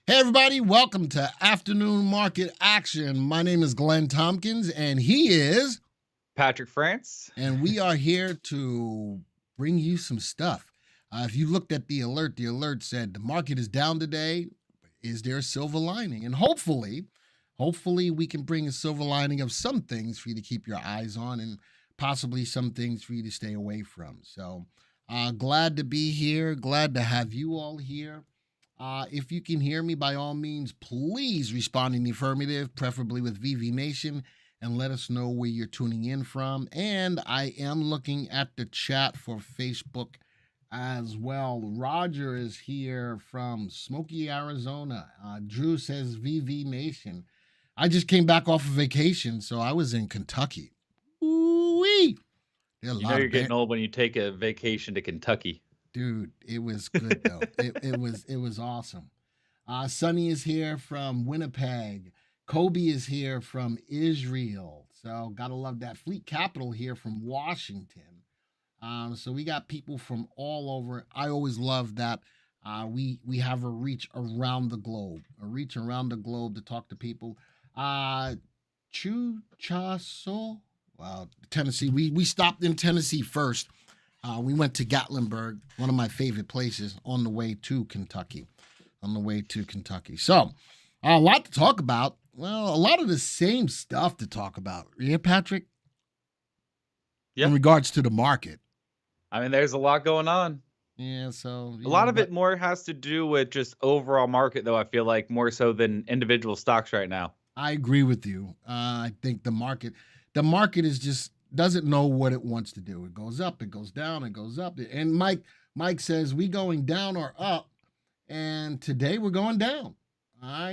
Hey, everybody, welcome to Afternoon Market Action. My name is Glenn Tompkins, and he is Patrick France. And we are here to bring you some stuff. If you looked at the alert said the market is down today. Is there a silver lining? And hopefully we can bring a silver lining of some things for you to keep your eyes on and possibly some things for you to stay away from. So glad to be here. Glad to have you all here. If you can hear me, by all means, please respond in the affirmative, preferably with VV Nation, and let us know where you're tuning in from. And I am looking at the chat for Facebook as well. Roger is here from Smoky, Arizona. Drew says VV Nation. I just came back off of vacation, so I was in Kentucky. Ooh-wee! You know you're getting old when you take a vacation to Kentucky. Dude, it was good though. it was awesome. Sonny is here from Winnipeg. Kobe is here from Israel. So gotta love that. Fleet Capital here from Washington. So we got people from all over. I always love that we have a reach around the globe. To talk to people. Chuchaso. Wow, Tennessee. We stopped in Tennessee first. We went to Gatlinburg, one of my favorite places, on the way to Kentucky. So, a lot to talk about. Well, a lot of the same stuff to talk about. Yeah, Patrick? Yep. In regards to the market. I mean, there's a lot going on. Yeah, so... A lot of it more has to do with just overall market, though, I feel like, more so than individual stocks right now. I agree with you. I think the market is just... doesn't know what it wants to do. It goes up, it goes down, it goes up. And Mike says, we going down or up? And today we're going down. I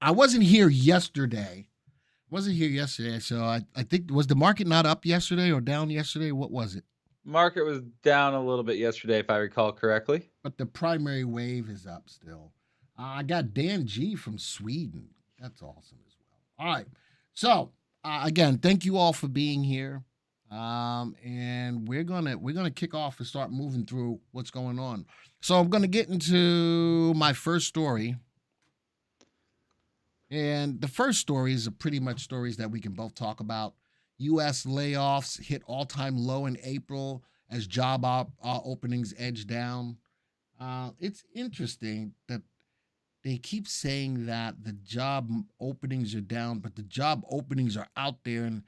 wasn't here yesterday. So I think, was the market not up yesterday or down yesterday? What was it? Market was down a little bit yesterday, if I recall correctly. But the primary wave is up still. I got Dan G from Sweden. That's awesome as well. All right. So, again, thank you all for being here, and we're gonna kick off and start moving through what's going on. So I'm gonna get into my first story, and the first story is pretty much stories that we can both talk about. U.S. layoffs hit all-time low in April as job openings edge down. It's interesting that they keep saying that the job openings are down, but the job openings are out there and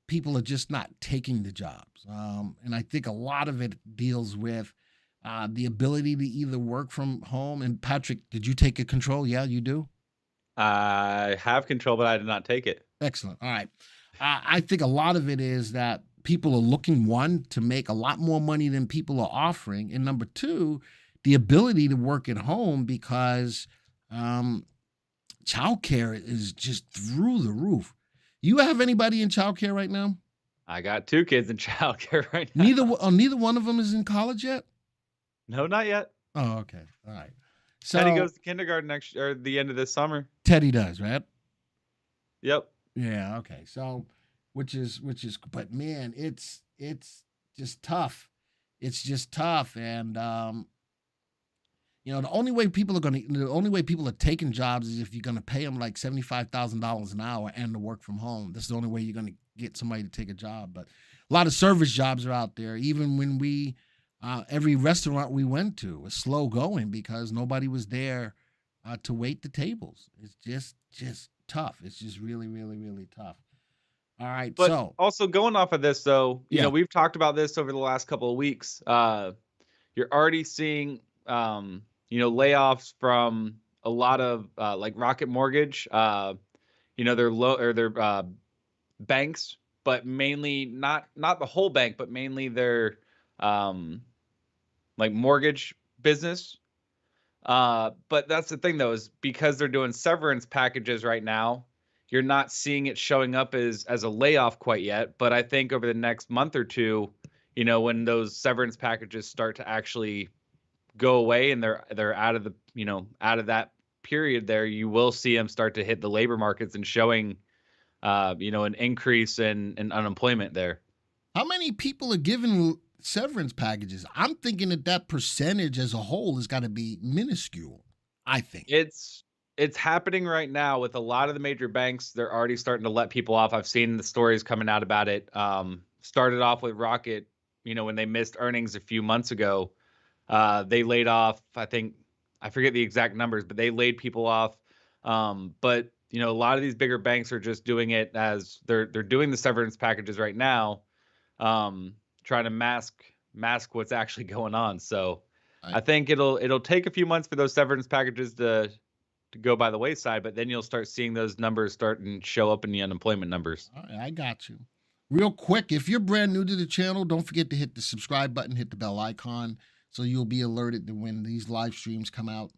people are just not taking the jobs. And I think a lot of it deals with the ability to either work from home. And Patrick, did you take control? Yeah, you do? I have control, but I did not take it. Excellent. All right. I think a lot of it is that people are looking, one, to make a lot more money than people are offering. And number two, the ability to work at home because childcare is just through the roof. You have anybody in childcare right now? I got 2 kids in childcare right now. Neither one of them is in college yet? No, not yet. Oh, okay. All right. So Teddy goes to kindergarten the end of this summer. Teddy does, right? Yep. Yeah, okay. So which is but man, it's just tough. It's just tough. And the only way people are taking jobs is if you're going to pay them like $75,000 an hour and to work from home. That's the only way you're going to get somebody to take a job. But a lot of service jobs are out there. Even when every restaurant we went to was slow going because nobody was there to wait the tables. It's just tough. It's just really, really, really tough. All right. But so also going off of this, though, you know, we've talked about this over the last couple of weeks. You're already seeing layoffs from a lot of like Rocket Mortgage, their banks, but mainly not the whole bank, but mainly their like mortgage business. But that's the thing, though, is because they're doing severance packages right now, you're not seeing it showing up as a layoff quite yet. But I think over the next month or two, when those severance packages start to actually go away and they're out of that period there, you will see them start to hit the labor markets and showing an increase in unemployment there. How many people are given severance packages? I'm thinking that percentage as a whole has got to be minuscule. I think it's it's happening right now with a lot of the major banks. They're already starting to let people off. I've seen the stories coming out about it. Started off with Rocket, when they missed earnings a few months ago. They laid off, I forget the exact numbers, but they laid people off. But a lot of these bigger banks are just doing it as they're doing the severance packages right now, trying to mask what's actually going on. So I think it'll take a few months for those severance packages to go by the wayside, but then you'll start seeing those numbers start and show up in the unemployment numbers. All right, I got you. Real quick, if you're brand new to the channel, don't forget to hit the subscribe button, hit the bell icon, so you'll be alerted to when these live streams come out.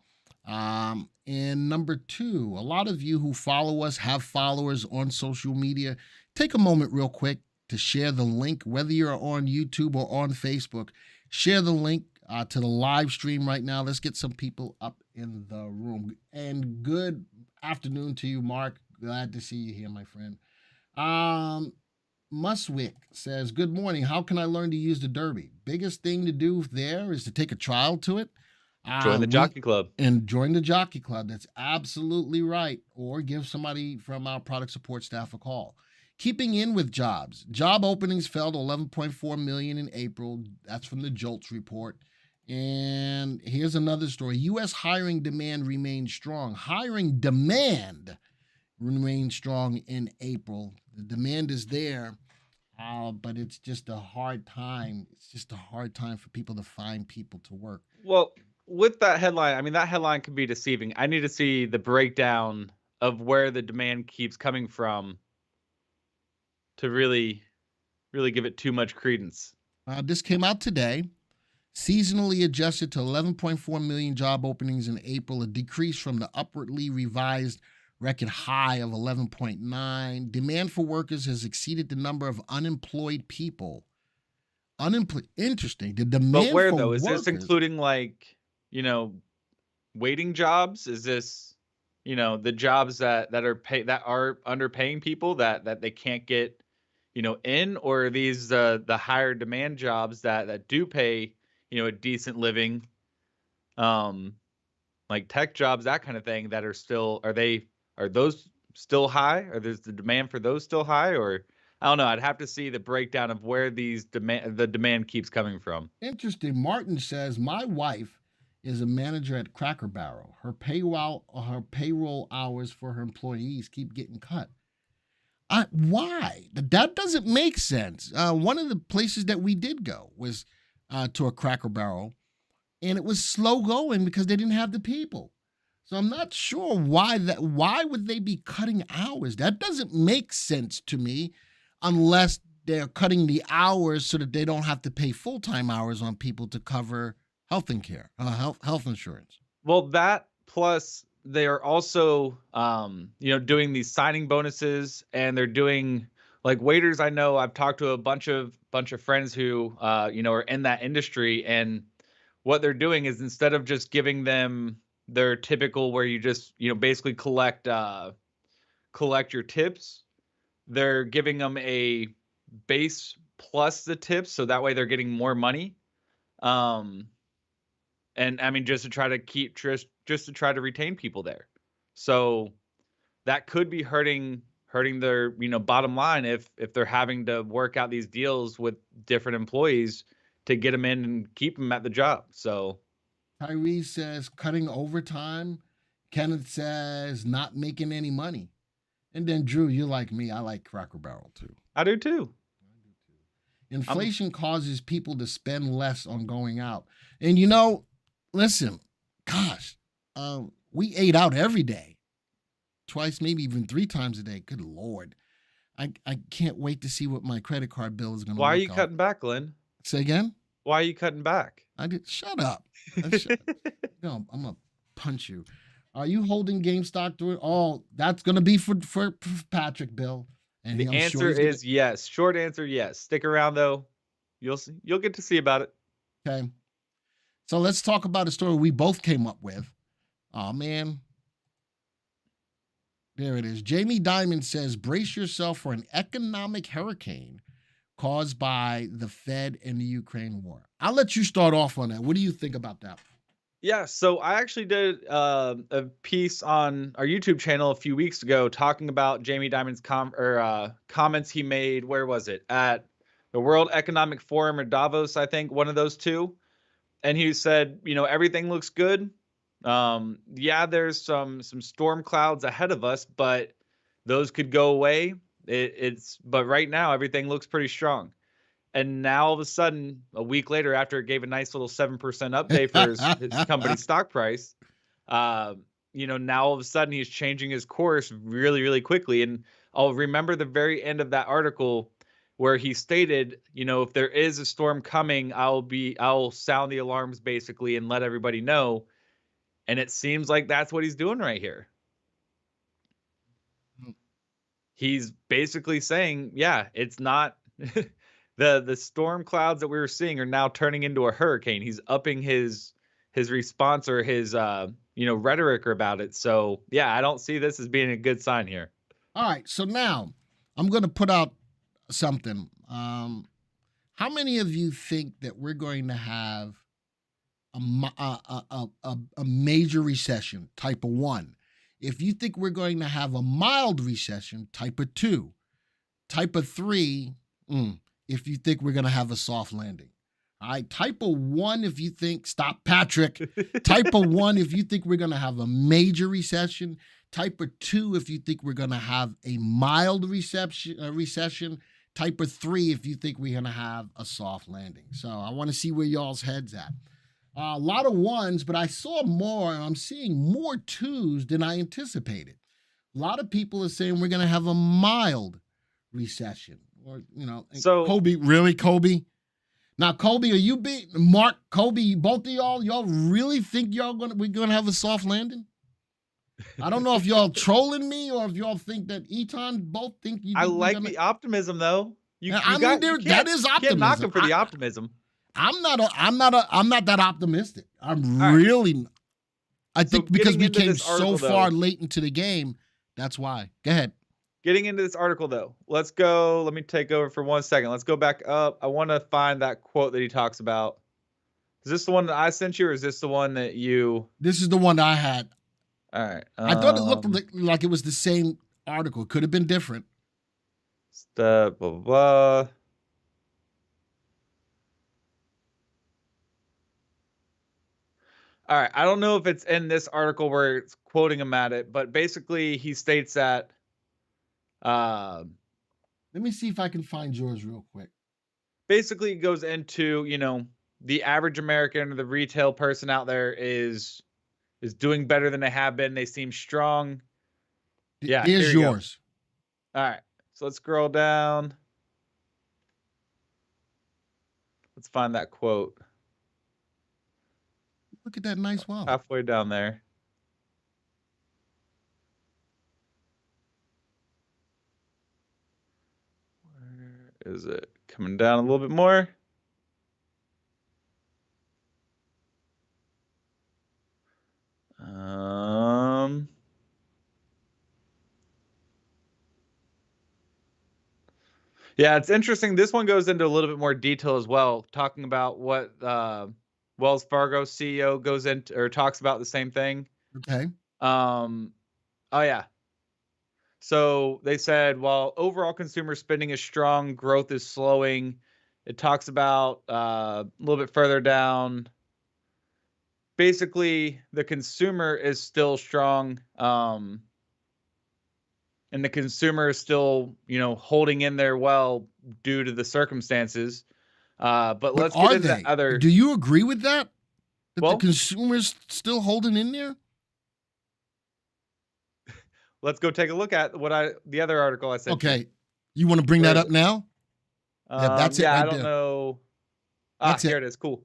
And number two, a lot of you who follow us have followers on social media. Take a moment real quick to share the link, whether you're on YouTube or on Facebook. Share the link to the live stream right now. Let's get some people up in the room. And good afternoon to you, Mark. Glad to see you here, my friend. Muswick says, good morning. How can I learn to use the Derby? Biggest thing to do there is to take a trial to it. Join the Jockey Club. And join the Jockey Club. That's absolutely right. Or give somebody from our product support staff a call. Keeping in with jobs. Job openings fell to 11.4 million in April. That's from the JOLTS report. And here's another story. U.S. hiring demand remains strong. Hiring demand remains strong in April. The demand is there, but it's just a hard time. It's just a hard time for people to find people to work. Well, with that headline, that headline can be deceiving. I need to see the breakdown of where the demand keeps coming from to really give it too much credence. This came out today. Seasonally adjusted to 11.4 million job openings in April, a decrease from the upwardly revised record high of 11.9. Demand for workers has exceeded the number of unemployed people. Interesting. The demand but where for though? Is workers, this including waiting jobs? Is this the jobs that are underpaying people that they can't get in, or are these the higher demand jobs that do pay a decent living, like tech jobs, that kind of thing, that are still, are those still high? Or is the demand for those still high? Or I don't know. I'd have to see the breakdown of where the demand keeps coming from. Interesting. Martin says, my wife is a manager at Cracker Barrel. Her payroll hours for her employees keep getting cut. Why? That doesn't make sense. One of the places that we did go was to a Cracker Barrel, and it was slow going because they didn't have the people. So I'm not sure why would they be cutting hours? That doesn't make sense to me, unless they're cutting the hours so that they don't have to pay full-time hours on people to cover health insurance. Well, that plus they are also, doing these signing bonuses, and they're doing like waiters. I know I've talked to a bunch of friends who, are in that industry, and what they're doing is, instead of just giving them their typical, where you just, basically collect your tips, they're giving them a base plus the tips. So that way they're getting more money. And just to try to just to try to retain people there. So that could be hurting their, bottom line if they're having to work out these deals with different employees to get them in and keep them at the job. So Tyrese says cutting overtime. Kenneth says not making any money. And then Drew, you're like me. I like Cracker Barrel too. I do too. Inflation causes people to spend less on going out. And listen, gosh, we ate out every day, twice, maybe even 3 times a day. Good Lord. I can't wait to see what my credit card bill is going to look like. Why are you cutting back, Glenn? Say again? Why are you cutting back? Shut up. No, I'm going to punch you. Are you holding GameStop through it? Oh, that's going to be for Patrick, Bill. And the answer is yes. Short answer, yes. Stick around though. You'll get to see about it. Okay. So let's talk about a story we both came up with. Oh man. There it is. Jamie Dimon says, brace yourself for an economic hurricane caused by the Fed and the Ukraine war. I'll let you start off on that. What do you think about that? Yeah, so I actually did a piece on our YouTube channel a few weeks ago talking about Jamie Dimon's comments he made. Where was it? At the World Economic Forum or Davos, I think, one of those two. And he said, everything looks good. Yeah, there's some storm clouds ahead of us, but those could go away. But right now everything looks pretty strong. And now all of a sudden, a week later, after it gave a nice little 7% update for his company's stock price, uh, now all of a sudden he's changing his course really, really quickly. And I'll remember the very end of that article where he stated, if there is a storm coming, I'll sound the alarms basically and let everybody know. And it seems like that's what he's doing right here. He's basically saying, yeah, it's not the storm clouds that we were seeing are now turning into a hurricane. He's upping his response or his rhetoric about it. So yeah, I don't see this as being a good sign here. All right, so now I'm going to put out something. How many of you think that we're going to have a major recession, type of 1? If you think we're going to have a mild recession, type of 2. Type of 3, if you think we're going to have a soft landing. All right, type of 1 if you think, stop Patrick. Type of 1 if you think we're going to have a major recession. Type of 2 if you think we're going to have a mild recession. Type of 3 if you think we're going to have a soft landing. So I want to see where y'all's heads at. A lot of 1s, but I saw more, and I'm seeing more 2s than I anticipated. A lot of people are saying we're going to have a mild recession. Or, so Kobe, really, Kobe? Now, Kobe, are you Mark, Kobe, both of y'all really think we're gonna have a soft landing? I don't know if y'all trolling me or if y'all think that Eton both think you. I like the optimism though. That is optimism. Can't knock him for the optimism. I'm not that optimistic. I think because we came so far late into the game. That's why. Go ahead. Getting into this article, though, let's go. Let me take over for 1 second. Let's go back up. I want to find that quote that he talks about. Is this the one that I sent you, or is this the one that you... This is the one that I had. All right. I thought it looked like it was the same article. Could have been different. Blah, blah, blah. All right. I don't know if it's in this article where it's quoting him at it, but basically he states that... let me see if I can find yours real quick. Basically, it goes into, the average American or the retail person out there is doing better than they have been. They seem strong. Yeah, here's yours. All right, so let's scroll down. Let's find that quote. Look at that nice wallet. Halfway down there. Where is it? Coming down a little bit more. Yeah, it's interesting. This one goes into a little bit more detail as well, talking about what Wells Fargo CEO goes into or talks about the same thing. Okay. Oh yeah. So they said while overall consumer spending is strong, growth is slowing. It talks about a little bit further down. Basically, the consumer is still strong, and the consumer is still, holding in there well due to the circumstances. But let's get into that other. Do you agree with that? That the consumer's still holding in there? Let's go take a look at the other article I sent. Okay, you want to bring that up now? Yeah, that's it. I don't know. Here it is. Cool.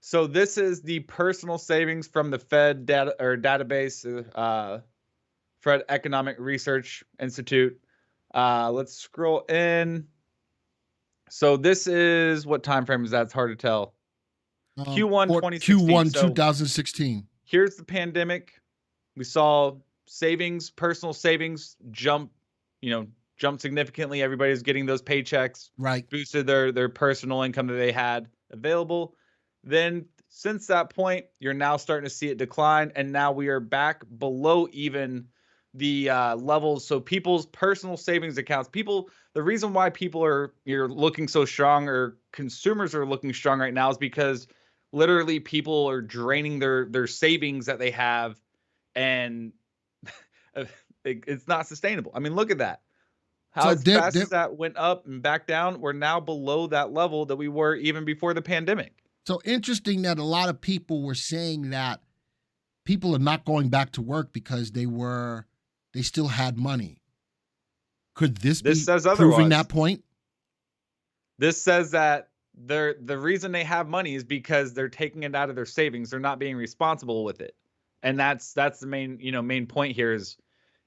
So this is the personal savings from the Fed data or database, Fed Economic Research Institute. Let's scroll in. So this is what time frame is that? It's hard to tell. Q1 2016. Q1 2016. Here's the pandemic. We saw personal savings jump significantly. Everybody's getting those paychecks, right? Boosted their personal income that they had available. Then Since that point, you're now starting to see it decline, and now we are back below even the levels. So people's personal savings accounts, the reason why you're looking so strong, or consumers are looking strong right now, is because literally people are draining their savings that they have, and it's not sustainable. I mean, look at that. How So as fast as that went up and back down, we're now below that level that we were even before the pandemic. So interesting that a lot of people were saying that people are not going back to work because they still had money. Could this be says proving otherwise. that point? This says that the reason they have money is because they're taking it out of their savings. They're not being responsible with it. And that's the main point here is,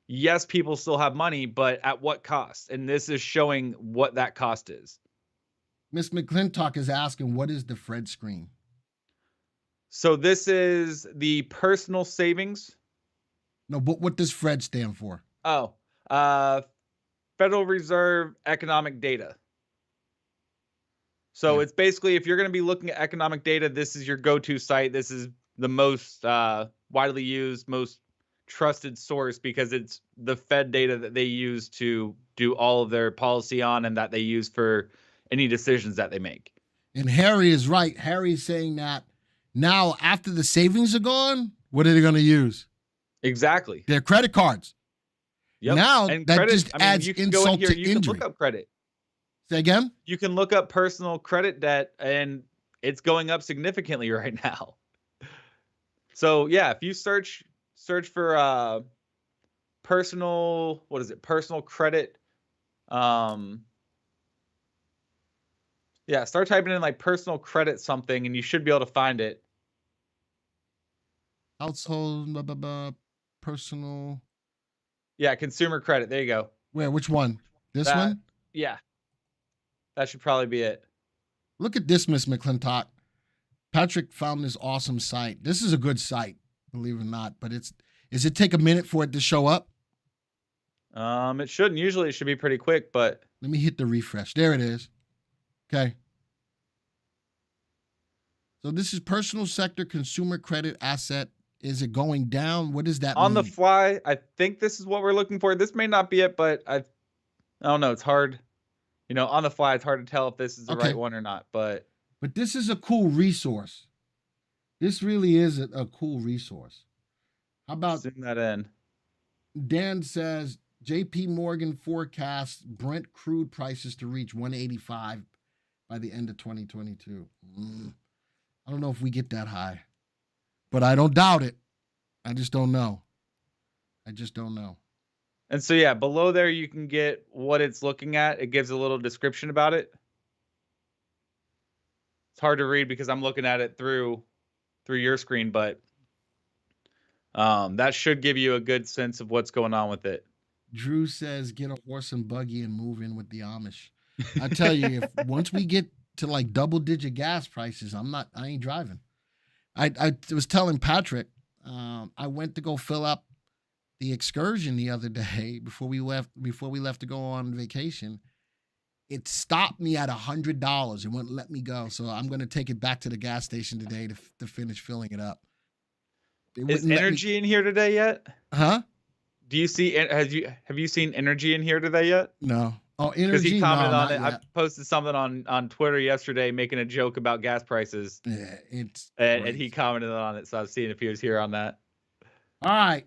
yes, people still have money, but at what cost? And this is showing what that cost is. Miss McClintock is asking, what is the Fred screen? So this is the personal savings. No, but what does Fred stand for? Oh, Federal Reserve Economic Data. So it's basically, if you're going to be looking at economic data, this is your go-to site. This is the most widely used, most trusted source, because it's the Fed data that they use to do all of their policy on, and that they use for any decisions that they make. And Harry is right. Harry's saying that now, after the savings are gone, what are they going to use? Exactly. Their credit cards. Yep. Now, and that credit, just adds you can insult go in here, to you injury. can look up credit. Say again? You can look up personal credit debt, and it's going up significantly right now. So yeah, if you search for personal, personal credit, yeah, start typing in like personal credit something, and you should be able to find it. Household, blah, blah, blah, personal. Yeah, consumer credit. There you go. Where? Which one? This one? Yeah. That should probably be it. Look at this, Miss McClintock. Patrick found this awesome site. This is a good site, believe it or not. But does it take a minute for it to show up? It shouldn't. Usually it should be pretty quick, but let me hit the refresh. There it is. Okay. So this is personal sector consumer credit asset. Is it going down? What does that mean? On the fly, I think this is what we're looking for. This may not be it, but I don't know. It's hard. On the fly, it's hard to tell if this is the right one or not. But this is a cool resource. This really is a cool resource. How about zoom that in? Dan says J.P. Morgan forecasts Brent crude prices to reach 185 by the end of 2022. I don't know if we get that high, but I don't doubt it. I just don't know. And so, yeah, below there, you can get what it's looking at. It gives a little description about it. It's hard to read because I'm looking at it through your screen, but that should give you a good sense of what's going on with it. Drew says, get a horse and buggy and move in with the Amish. I tell you, if once we get to like double-digit gas prices, I ain't driving. I was telling Patrick, I went to go fill up the excursion the other day before we left to go on vacation. It stopped me at $100. It wouldn't let me go, so I'm going to take it back to the gas station today to finish filling it up. Is energy in here today yet? Huh? Do you see? Have you seen energy in here today yet? No. Oh, energy. Because he commented on it. Yet. I posted something on Twitter yesterday making a joke about gas prices. Yeah, and he commented on it, so I was seeing if he was here on that. All right,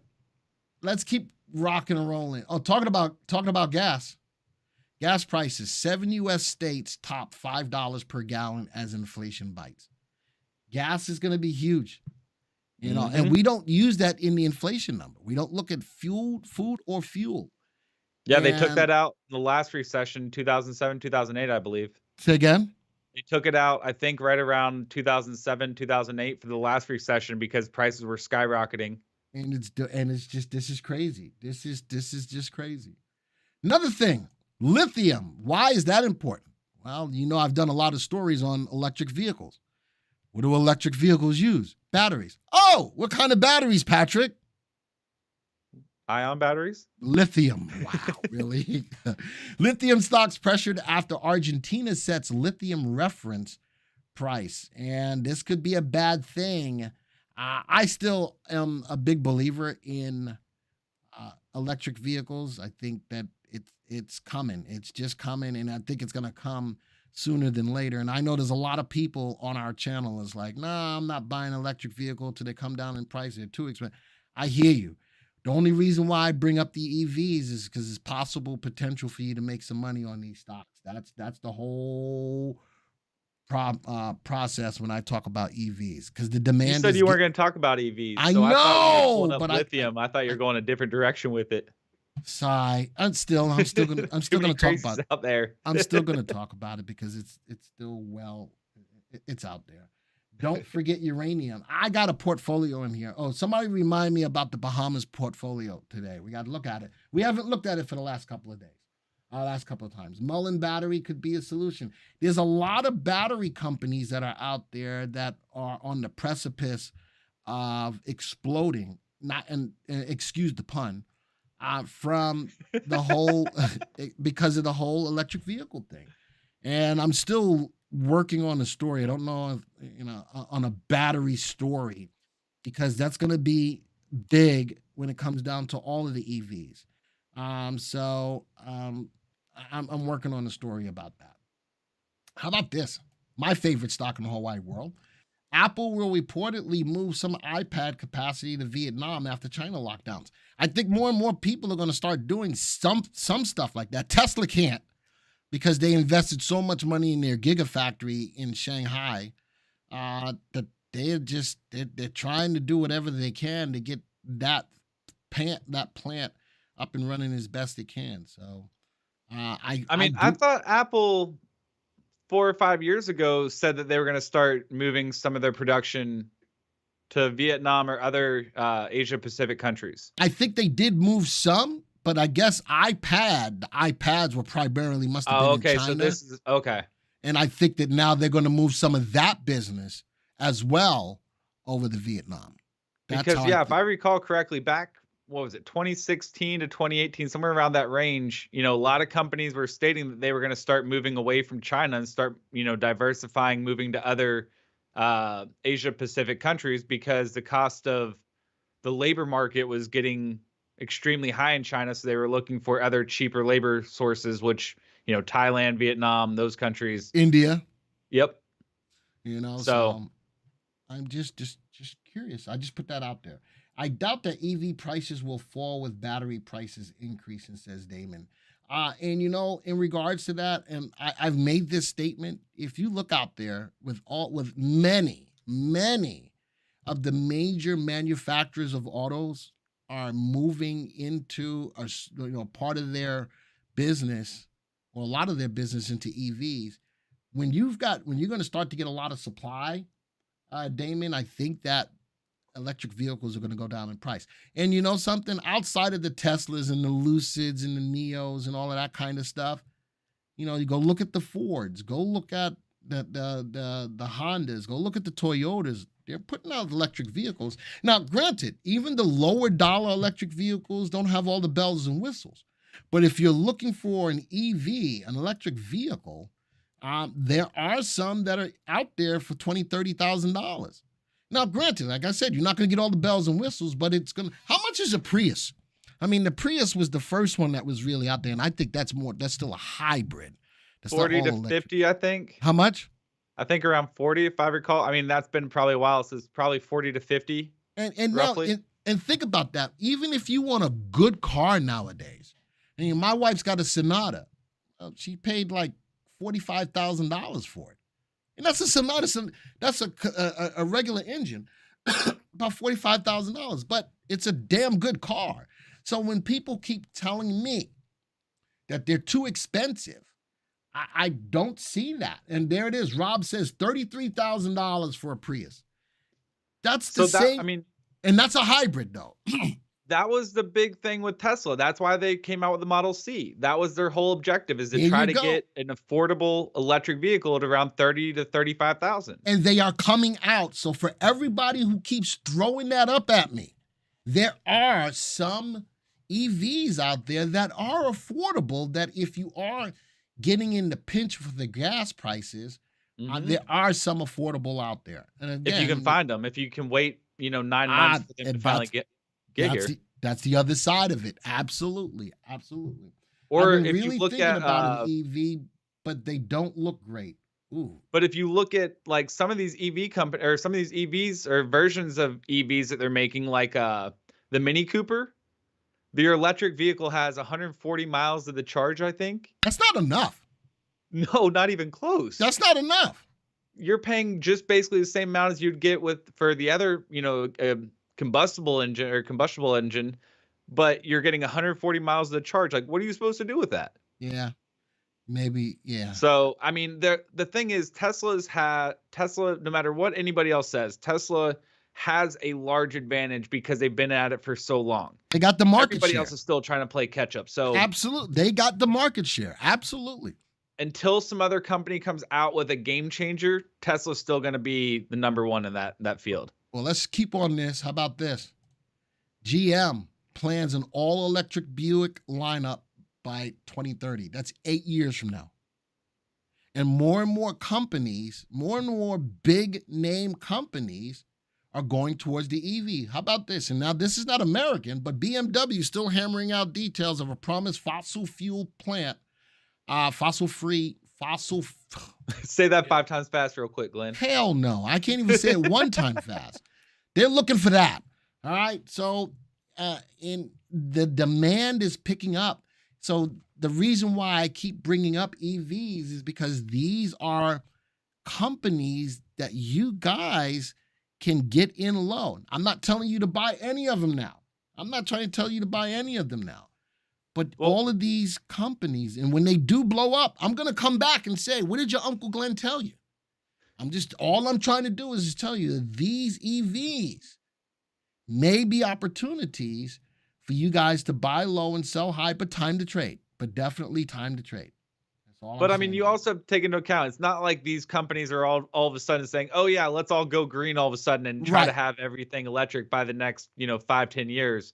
let's keep rocking and rolling. Oh, talking about gas. Gas prices. 7 U.S. states top $5 per gallon as inflation bites. Gas is going to be huge. And we don't use that in the inflation number. We don't look at food or fuel. Yeah, they took that out in the last recession, 2007, 2008, I believe. Say again? They took it out, I think, right around 2007, 2008 for the last recession because prices were skyrocketing. And it's just, this is crazy. This is just crazy. Another thing, lithium. Why is that important? Well, I've done a lot of stories on electric vehicles. What do electric vehicles use? Batteries. Oh, what kind of batteries, Patrick? Ion batteries? Lithium. Wow, really? Lithium stocks pressured after Argentina sets lithium reference price, and this could be a bad thing. I still am a big believer in electric vehicles. I think that it's coming. It's just coming, and I think it's going to come sooner than later. And I know there's a lot of people on our channel is like, nah, I'm not buying an electric vehicle till they come down in price. They're too expensive. I hear you. The only reason why I bring up the EVs is because it's possible potential for you to make some money on these stocks. That's the whole process when I talk about EVs, because the demand. You said you weren't going to talk about EVs. I so know, I thought you were pulling up but lithium. I thought you were going a different direction with it. Sigh. I'm still gonna talk about it. Out there. I'm still gonna talk about it because it's still it's out there. Don't forget uranium. I got a portfolio in here. Oh, somebody remind me about the Bahamas portfolio today. We got to look at it. We haven't looked at it for the last couple of days. Last couple of times. Mullen battery could be a solution. There's a lot of battery companies that are out there that are on the precipice of exploding. Excuse the pun. From the whole, because of the whole electric vehicle thing. And I'm still working on a story. I don't know if, on a battery story, because that's going to be big when it comes down to all of the EVs. I'm working on a story about that. How about this? My favorite stock in the whole wide world. Apple will reportedly move some iPad capacity to Vietnam after China lockdowns. I think more and more people are going to start doing some stuff like that. Tesla can't, because they invested so much money in their gigafactory in Shanghai that they're trying to do whatever they can to get that plant up and running as best they can. So I thought Apple 4 or 5 years ago said that they were going to start moving some of their production to Vietnam or other Asia Pacific countries. I think they did move some, but I guess the iPads were primarily must have been in China. So this is okay. And I think that now they're going to move some of that business as well over to Vietnam. Because if I recall correctly, back, what was it, 2016 to 2018, somewhere around that range, a lot of companies were stating that they were going to start moving away from China and start, diversifying, moving to other Asia Pacific countries, because the cost of the labor market was getting extremely high in China. So they were looking for other cheaper labor sources, which, Thailand, Vietnam, those countries. India. Yep. So I'm just curious. I just put that out there. I doubt that EV prices will fall with battery prices increasing, says Damon. And in regards to that, and I've made this statement, if you look out there with many of the major manufacturers of autos are moving into part of their business, or a lot of their business, into EVs. When you're going to start to get a lot of supply, Damon, I think that electric vehicles are going to go down in price. And something, outside of the Teslas and the Lucids and the Neos and all of that kind of stuff, you go look at the Fords, go look at the Hondas, go look at the Toyotas. They're putting out electric vehicles. Now, granted, even the lower dollar electric vehicles don't have all the bells and whistles. But if you're looking for an EV, an electric vehicle, there are some that are out there for $20,000, $30,000. Now, granted, like I said, you're not going to get all the bells and whistles, but it's going to... How much is a Prius? I mean, the Prius was the first one that was really out there, and I think that's still a hybrid. That's 40 to 50, I think. How much? I think around 40, if I recall. I mean, that's been probably a while, so it's probably 40 to 50, and roughly. Now, and think about that. Even if you want a good car nowadays, my wife's got a Sonata. She paid like $45,000 for it. And that's a Sonata. That's a regular engine, about $45,000. But it's a damn good car. So when people keep telling me that they're too expensive, I don't see that. And there it is. Rob says $33,000 for a Prius. That's the same. And that's a hybrid, though. That was the big thing with Tesla. That's why they came out with the Model C. That was their whole objective, is to try to get an affordable electric vehicle at around $30,000 to $35,000. And they are coming out. So for everybody who keeps throwing that up at me, there are some EVs out there that are affordable, that if you are getting in the pinch for the gas prices, Mhm. There are some affordable out there. And If you can again, find them, if you can wait, 9 months for them to and finally get that's here. that's the other side of it. Absolutely, absolutely. I've Or been if you really look thinking at, about an EV, but they don't look great. Ooh, but if you look at, like, some of these EV company or some of these EVs or versions of EVs that they're making, like, the Mini Cooper, their electric vehicle has 140 miles to the charge, I think. that's not enough. No, not even close. That's not enough. You're paying just basically the same amount as you'd get with for the other, combustible engine, but you're getting 140 miles to the charge. Like, what are you supposed to do with that? Yeah, maybe. Yeah, So, I mean, the thing is, Tesla, no matter what anybody else says, Tesla has a large advantage because they've been at it for so long. they got the market Everybody else share. is still trying to play catch up. So, Absolutely, they got the market share. Absolutely. until some other company comes out with a game changer, Tesla's still going to be the number one in that field. Well, let's keep on this. How about this? GM plans an all-electric Buick lineup by 2030. That's 8 years from now. And more companies, more and more big name companies are going towards the EV. How about this? And now this is not American, but BMW is still hammering out details of a promised fossil fuel plant, fossil. Say that 5 times fast real quick, Glenn. Hell no. I can't even say it one time fast. They're looking for that. All right. So in the demand is picking up. So the reason why I keep bringing up EVs is because these are companies that you guys can get in low. I'm not telling you to buy any of them now. I'm not trying to tell you to buy any of them now. But all of these companies, and when they do blow up, I'm going to come back and say, what did your Uncle Glenn tell you? All I'm trying to do is just tell you that these EVs may be opportunities for you guys to buy low and sell high, but time to trade. But definitely time to trade. That's all. But I mean, you also take into account, it's not like these companies are all of a sudden saying, oh, yeah, let's all go green all of a sudden and try to have everything electric by the next, 5-10 years.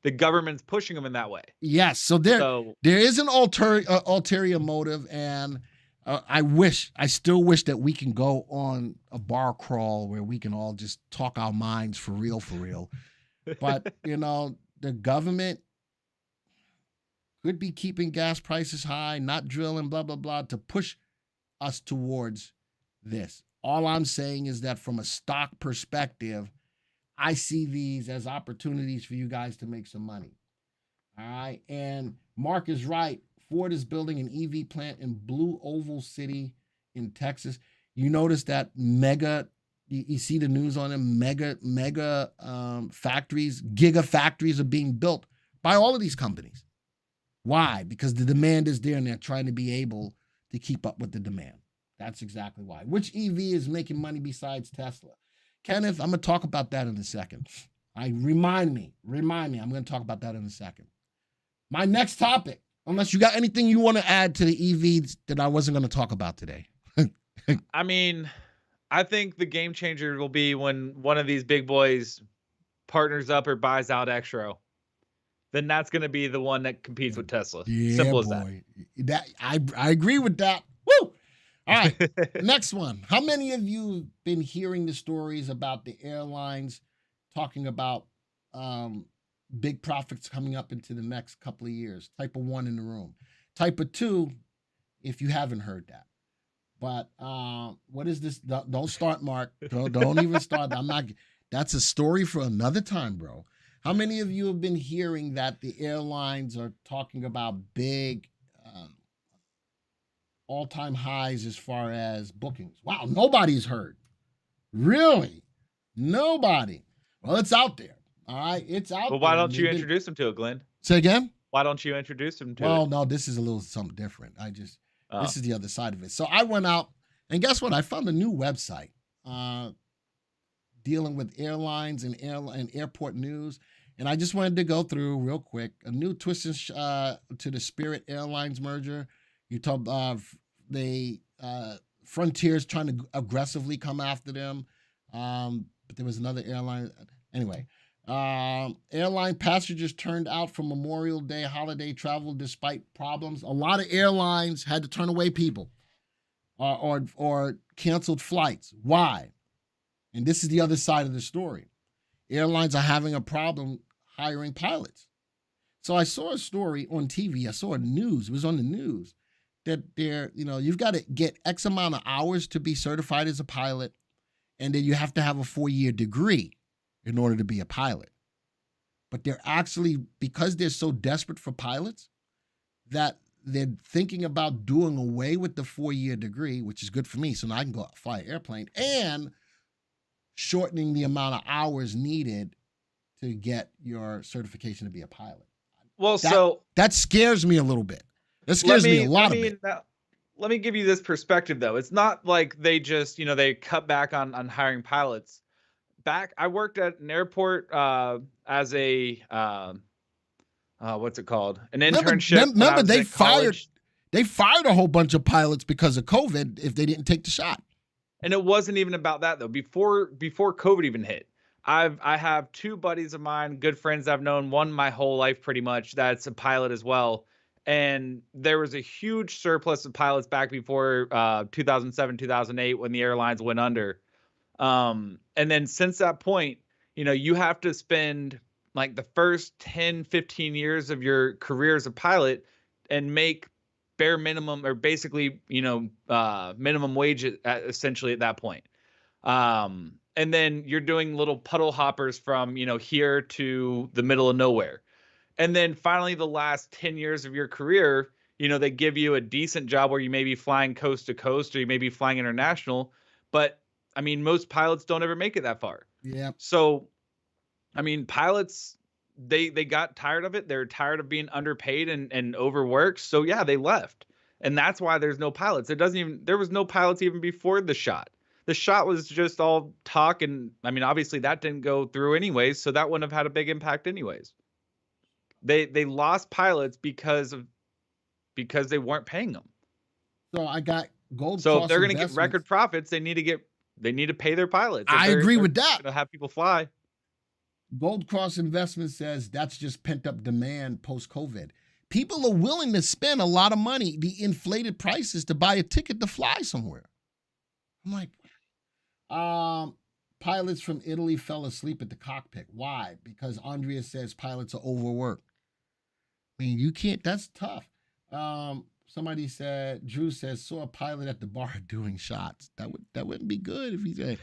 The government's pushing them in that way. Yes. So there is an ulterior motive. And I still wish that we can go on a bar crawl where we can all just talk our minds for real. But, the government could be keeping gas prices high, not drilling, blah, blah, blah, to push us towards this. All I'm saying is that from a stock perspective, I see these as opportunities for you guys to make some money. All right. And Mark is right. Ford is building an EV plant in Blue Oval City in Texas. You notice that you see the news on them, mega factories, giga factories are being built by all of these companies. Why? Because the demand is there and they're trying to be able to keep up with the demand. That's exactly why. Which EV is making money besides Tesla? Kenneth, I'm going to talk about that in a second. Remind me. I'm going to talk about that in a second. My next topic, unless you got anything you want to add to the EVs that I wasn't going to talk about today. I mean, I think the game changer will be when one of these big boys partners up or buys out Xro. Then that's going to be the one that competes with Tesla. Yeah, Simple as boy. I agree with that. Woo! All right, next one. How many of you have been hearing the stories about the airlines talking about big profits coming up into the next couple of years? Type of 1 in the room. Type of 2, if you haven't heard that. But what is this? Don't start, Mark. Don't even start. That's a story for another time, bro. How many of you have been hearing that the airlines are talking about big all-time highs as far as bookings? Wow, nobody's heard. Really? Nobody. Well, it's out there. All right, it's out there. Well, why don't you introduce them to it, Glenn? Say again? Why don't you introduce them to it? Well, no, this is a little something different. This is the other side of it. So I went out, and guess what? I found a new website dealing with airlines and airport news. And I just wanted to go through real quick a new twist to the Spirit Airlines merger. You talk Frontier's trying to aggressively come after them, but there was another airline. Anyway, airline passengers turned out for Memorial Day holiday travel despite problems. A lot of airlines had to turn away people. or canceled flights. Why? And this is the other side of the story. Airlines are having a problem hiring pilots. So I saw a story on TV. I saw a news. It was on the news that you've got to get X amount of hours to be certified as a pilot, and then you have to have a 4-year degree in order to be a pilot. But they're actually, because they're so desperate for pilots, that they're thinking about doing away with the 4-year degree, which is good for me, so now I can go out and fly an airplane, and shortening the amount of hours needed to get your certification to be a pilot. Well, that scares me a little bit. That scares me a lot of bit. Let me give you this perspective, though. It's not like they just, they cut back on hiring pilots. I worked at an airport as a what's it called? An internship. Remember they fired a whole bunch of pilots because of COVID if they didn't take the shot. And it wasn't even about that, though. Before COVID even hit, I have 2 buddies of mine, good friends I've known, one my whole life pretty much, that's a pilot as well. And there was a huge surplus of pilots back before 2007, 2008 when the airlines went under. And then since that point, you have to spend like the first 10, 15 years of your career as a pilot and make bare minimum, or basically, minimum wage essentially at that point. And then you're doing little puddle hoppers from, here to the middle of nowhere. And then finally, the last 10 years of your career, they give you a decent job where you may be flying coast to coast, or you may be flying international. But I mean, most pilots don't ever make it that far. Yeah. So, I mean, pilots, they got tired of it. They're tired of being underpaid and overworked. So yeah, they left. And that's why there's no pilots. There was no pilots even before the shot. The shot was just all talk. And I mean, obviously that didn't go through anyways. So that wouldn't have had a big impact anyways. They lost pilots because they weren't paying them. So I got Gold So Cross if they're going to get Investments. record profits, they need to pay their pilots. I agree with that. To have people fly. Gold Cross Investments says that's just pent up demand post-COVID. People are willing to spend a lot of money, the inflated prices, to buy a ticket to fly somewhere. I'm like, pilots from Italy fell asleep at the cockpit. Why? Because Andrea says pilots are overworked. I mean, you can't, that's tough. Somebody said, Drew says, saw a pilot at the bar doing shots. That wouldn't be good if he said,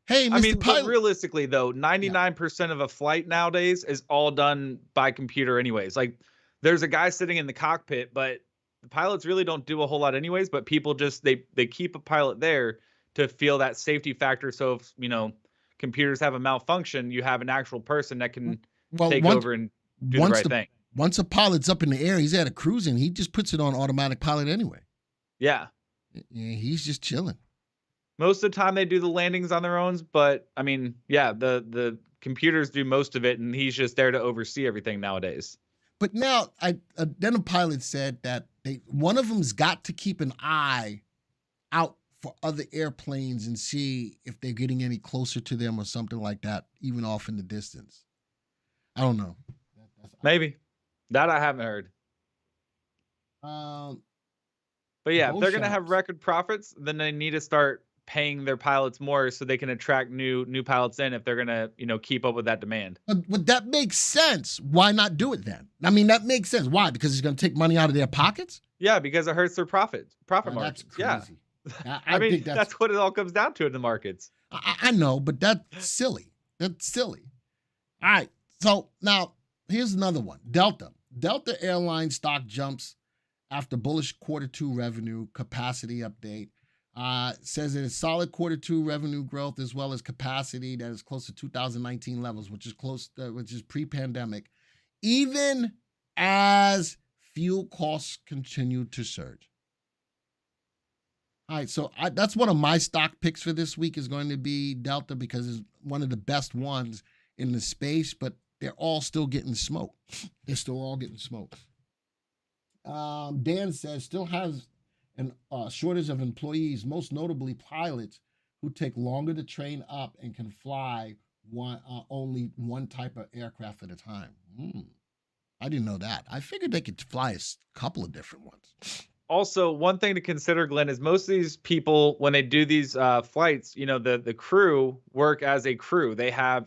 hey, Mr. I mean, Pilot. but realistically, though, 99% of a flight nowadays is all done by computer anyways. Like, there's a guy sitting in the cockpit, but the pilots really don't do a whole lot anyways, but people just, they keep a pilot there to feel that safety factor. So if, computers have a malfunction, you have an actual person that can take over and do the right thing. Once a pilot's up in the air, he's at a cruising, he just puts it on automatic pilot anyway. Yeah. He's just chilling. Most of the time they do the landings on their own, but I mean, yeah, the computers do most of it, and he's just there to oversee everything nowadays. But now, then a pilot said that one of them's got to keep an eye out for other airplanes and see if they're getting any closer to them or something like that, even off in the distance. I don't know. Maybe. That I haven't heard. But yeah, if they're going to have record profits, then they need to start paying their pilots more so they can attract new pilots in if they're going to, keep up with that demand. But that makes sense. Why not do it then? I mean, that makes sense. Why? Because it's going to take money out of their pockets? Yeah, because it hurts their profit margins. That's crazy. Yeah. I mean, that's what it all comes down to in the markets. I know, but that's silly. That's silly. All right. So now here's another one. Delta Airline stock jumps after bullish Q2 revenue capacity update. Says it is solid Q2 revenue growth as well as capacity that is close to 2019 levels, which is pre-pandemic, even as fuel costs continue to surge. All right, so that's one of my stock picks for this week is going to be Delta because it's one of the best ones in the space, but they're all still getting smoked. They're still all getting smoked. Dan says still has a shortage of employees, most notably pilots who take longer to train up and can fly only one type of aircraft at a time. I didn't know that. I figured they could fly a couple of different ones. also, one thing to consider, Glenn, is most of these people, when they do these flights, the crew work as a crew. They have,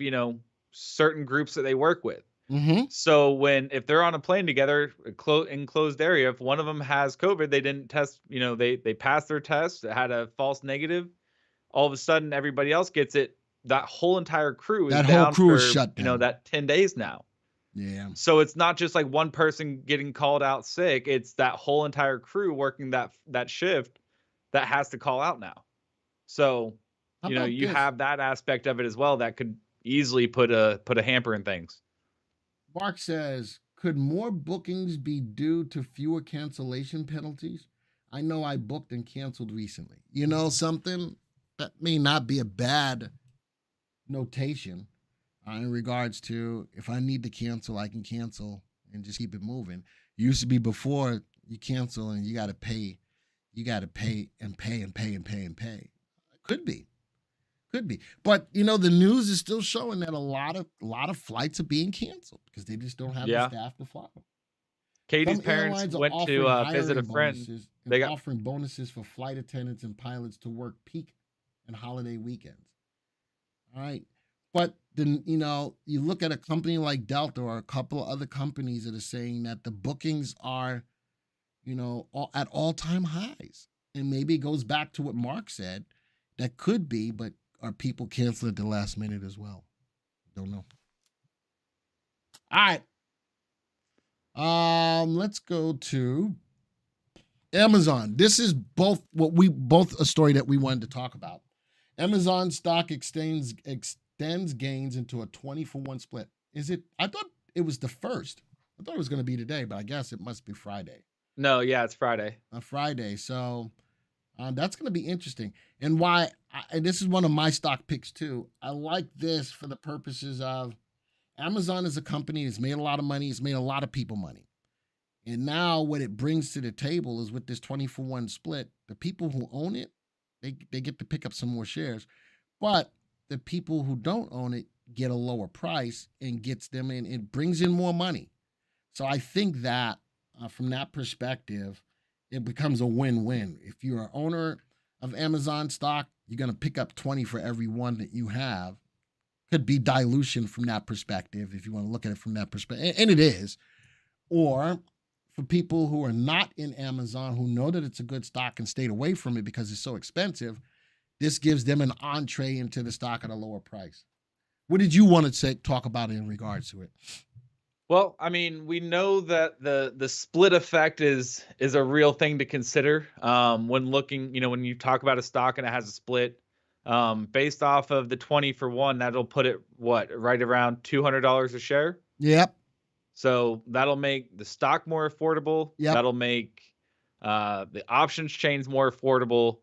certain groups that they work with. Mm-hmm. So if they're on a plane together, enclosed area, if one of them has COVID, they didn't test, they passed their test, it had a false negative. All of a sudden, everybody else gets it. That whole entire crew is That whole down crew is for, shut down. that 10 days now. Yeah. So it's not just like one person getting called out sick. It's that whole entire crew working that shift that has to call out now. So, How you about this? have that aspect of it as well that could easily put a hamper in things. Mark says, could more bookings be due to fewer cancellation penalties? I know I booked and canceled recently. You know something? That may not be a bad notation in regards to if I need to cancel, I can cancel and just keep it moving. It used to be before you cancel and you got to pay. You got to pay and pay and pay and pay and pay. Could be. Could be. But, the news is still showing that a lot of flights are being canceled because they just don't have the staff to fly them. Katie's Some parents airlines are went to offering visit a hiring friend. bonuses They and got offering bonuses for flight attendants and pilots to work peak and holiday weekends. All right. But then, you look at a company like Delta or a couple of other companies that are saying that the bookings are, at all-time highs. And maybe it goes back to what Mark said. That could be, but are people canceling at the last minute as well? Don't know. All right. Let's go to Amazon. This is both a story that we wanted to talk about. Amazon stock extends gains into a 20-for-1 split. Is it? I thought it was the first. I thought it was going to be today, but I guess it must be Friday. No, yeah, it's Friday. Friday. So that's going to be interesting. And and this is one of my stock picks too. I like this for the purposes of Amazon is a company that's made a lot of money. It's made a lot of people money. And now what it brings to the table is with this 20-for-1 split, the people who own it, they get to pick up some more shares. But the people who don't own it get a lower price and gets them in. It brings in more money. So I think that from that perspective, it becomes a win-win. If you're an owner of Amazon stock, you're going to pick up 20 for every one that you have. Could be dilution from that perspective, if you want to look at it from that perspective. And it is. Or for people who are not in Amazon, who know that it's a good stock and stayed away from it because it's so expensive, this gives them an entree into the stock at a lower price. What did you want to talk about in regards to it? Well, I mean, we know that the split effect is a real thing to consider when looking, when you talk about a stock and it has a split. Based off of the 20-for-1, that'll put it right around $200 a share. Yep. So that'll make the stock more affordable. Yep. That'll make the options chains more affordable.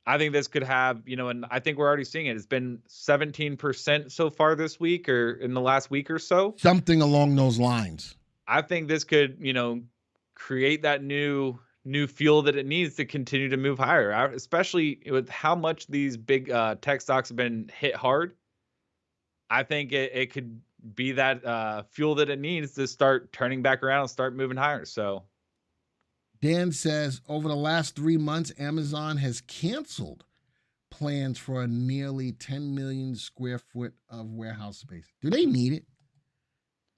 I think this could have, and I think we're already seeing it. It's been 17% so far this week or in the last week or so. Something along those lines. I think this could, create that new fuel that it needs to continue to move higher, especially with how much these big tech stocks have been hit hard. I think it could be that fuel that it needs to start turning back around and start moving higher. So Dan says, over the last 3 months, Amazon has canceled plans for a nearly 10 million square foot of warehouse space. Do they need it?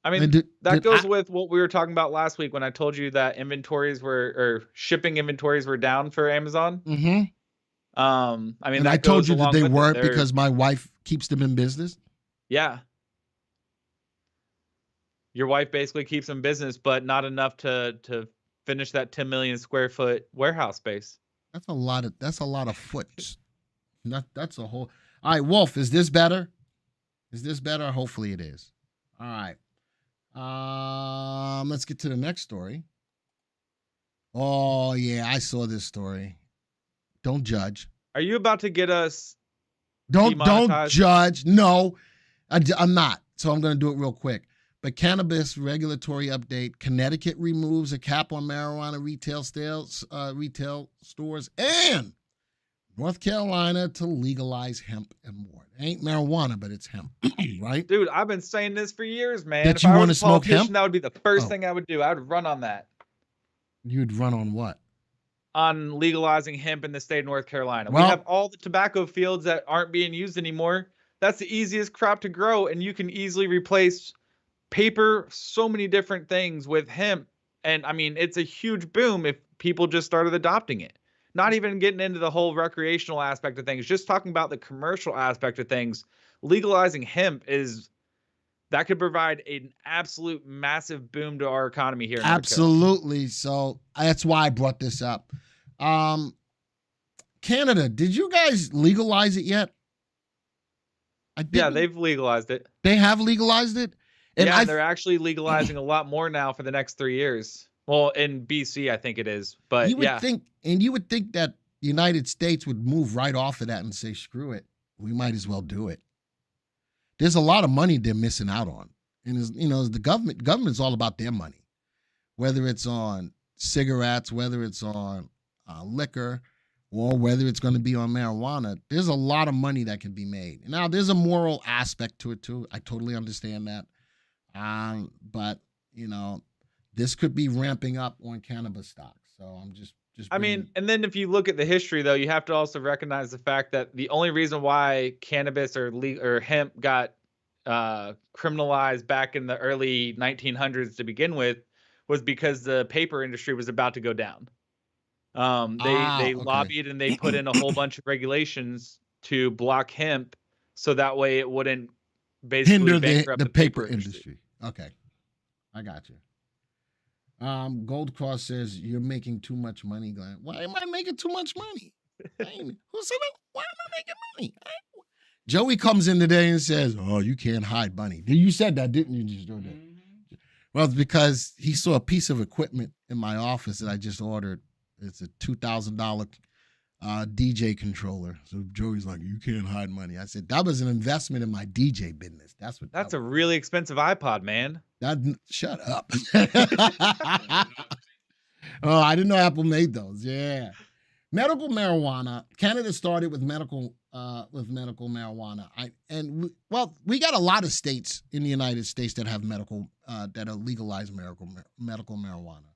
I mean, that goes with what we were talking about last week when I told you that shipping inventories were down for Amazon. Mm-hmm. I mean, and I told you that they weren't because my wife keeps them in business. Yeah. Your wife basically keeps them in business, but not enough to finish that 10 million square foot warehouse space. That's a lot of foots. That's a whole. All right, Wolf, is this better? Hopefully it is. All right. Let's get to the next story. Oh yeah, I saw this story. Don't judge. Are you about to get us? Don't judge. No, I'm not. So I'm going to do it real quick. But cannabis regulatory update: Connecticut removes a cap on marijuana retail stores, and North Carolina to legalize hemp and more. It ain't marijuana, but it's hemp, right? Dude, I've been saying this for years, man. That you want to smoke hemp? That would be the first thing I would do. I would run on that. You'd run on what? On legalizing hemp in the state of North Carolina. We Well, have all the tobacco fields that aren't being used anymore. That's the easiest crop to grow, and you can easily replace paper, so many different things with hemp. And I mean, it's a huge boom if people just started adopting it. Not even getting into the whole recreational aspect of things, just talking about the commercial aspect of things. Legalizing hemp is that could provide an absolute massive boom to our economy here in North Carolina. absolutely. So that's why I brought this up. Canada, did you guys legalize it yet? Yeah, they've legalized it. They have legalized it? And yeah, they're actually legalizing a lot more now for the next 3 years. Well, in BC, I think it is. But you would think that the United States would move right off of that and say, screw it. We might as well do it. There's a lot of money they're missing out on. And, the government's all about their money, whether it's on cigarettes, whether it's on liquor, or whether it's going to be on marijuana. There's a lot of money that can be made. Now, there's a moral aspect to it, too. I totally understand that. But, this could be ramping up on cannabis stocks. So I'm just I mean, and then if you look at the history, though, you have to also recognize the fact that the only reason why cannabis or hemp got criminalized back in the early 1900s to begin with was because the paper industry was about to go down. They lobbied and they put in a whole bunch of regulations to block hemp so that way it wouldn't basically hinder bankrupt the paper industry. Okay, I got you. Gold Cross says you're making too much money, Glenn. Why am I making too much money? Who said that? Why am I making money? Joey comes in today and says, "Oh, you can't hide money." You said that, didn't you? Just that. Well, it's because he saw a piece of equipment in my office that I just ordered. It's a $2,000 DJ controller. So Joey's like, "You can't hide money." I said, "That was an investment in my DJ business." That's a really expensive iPod, man. Shut up. Oh, I didn't know Apple made those. Yeah. Medical marijuana. Canada started with medical marijuana. We got a lot of states in the United States that have that are legalized medical marijuana.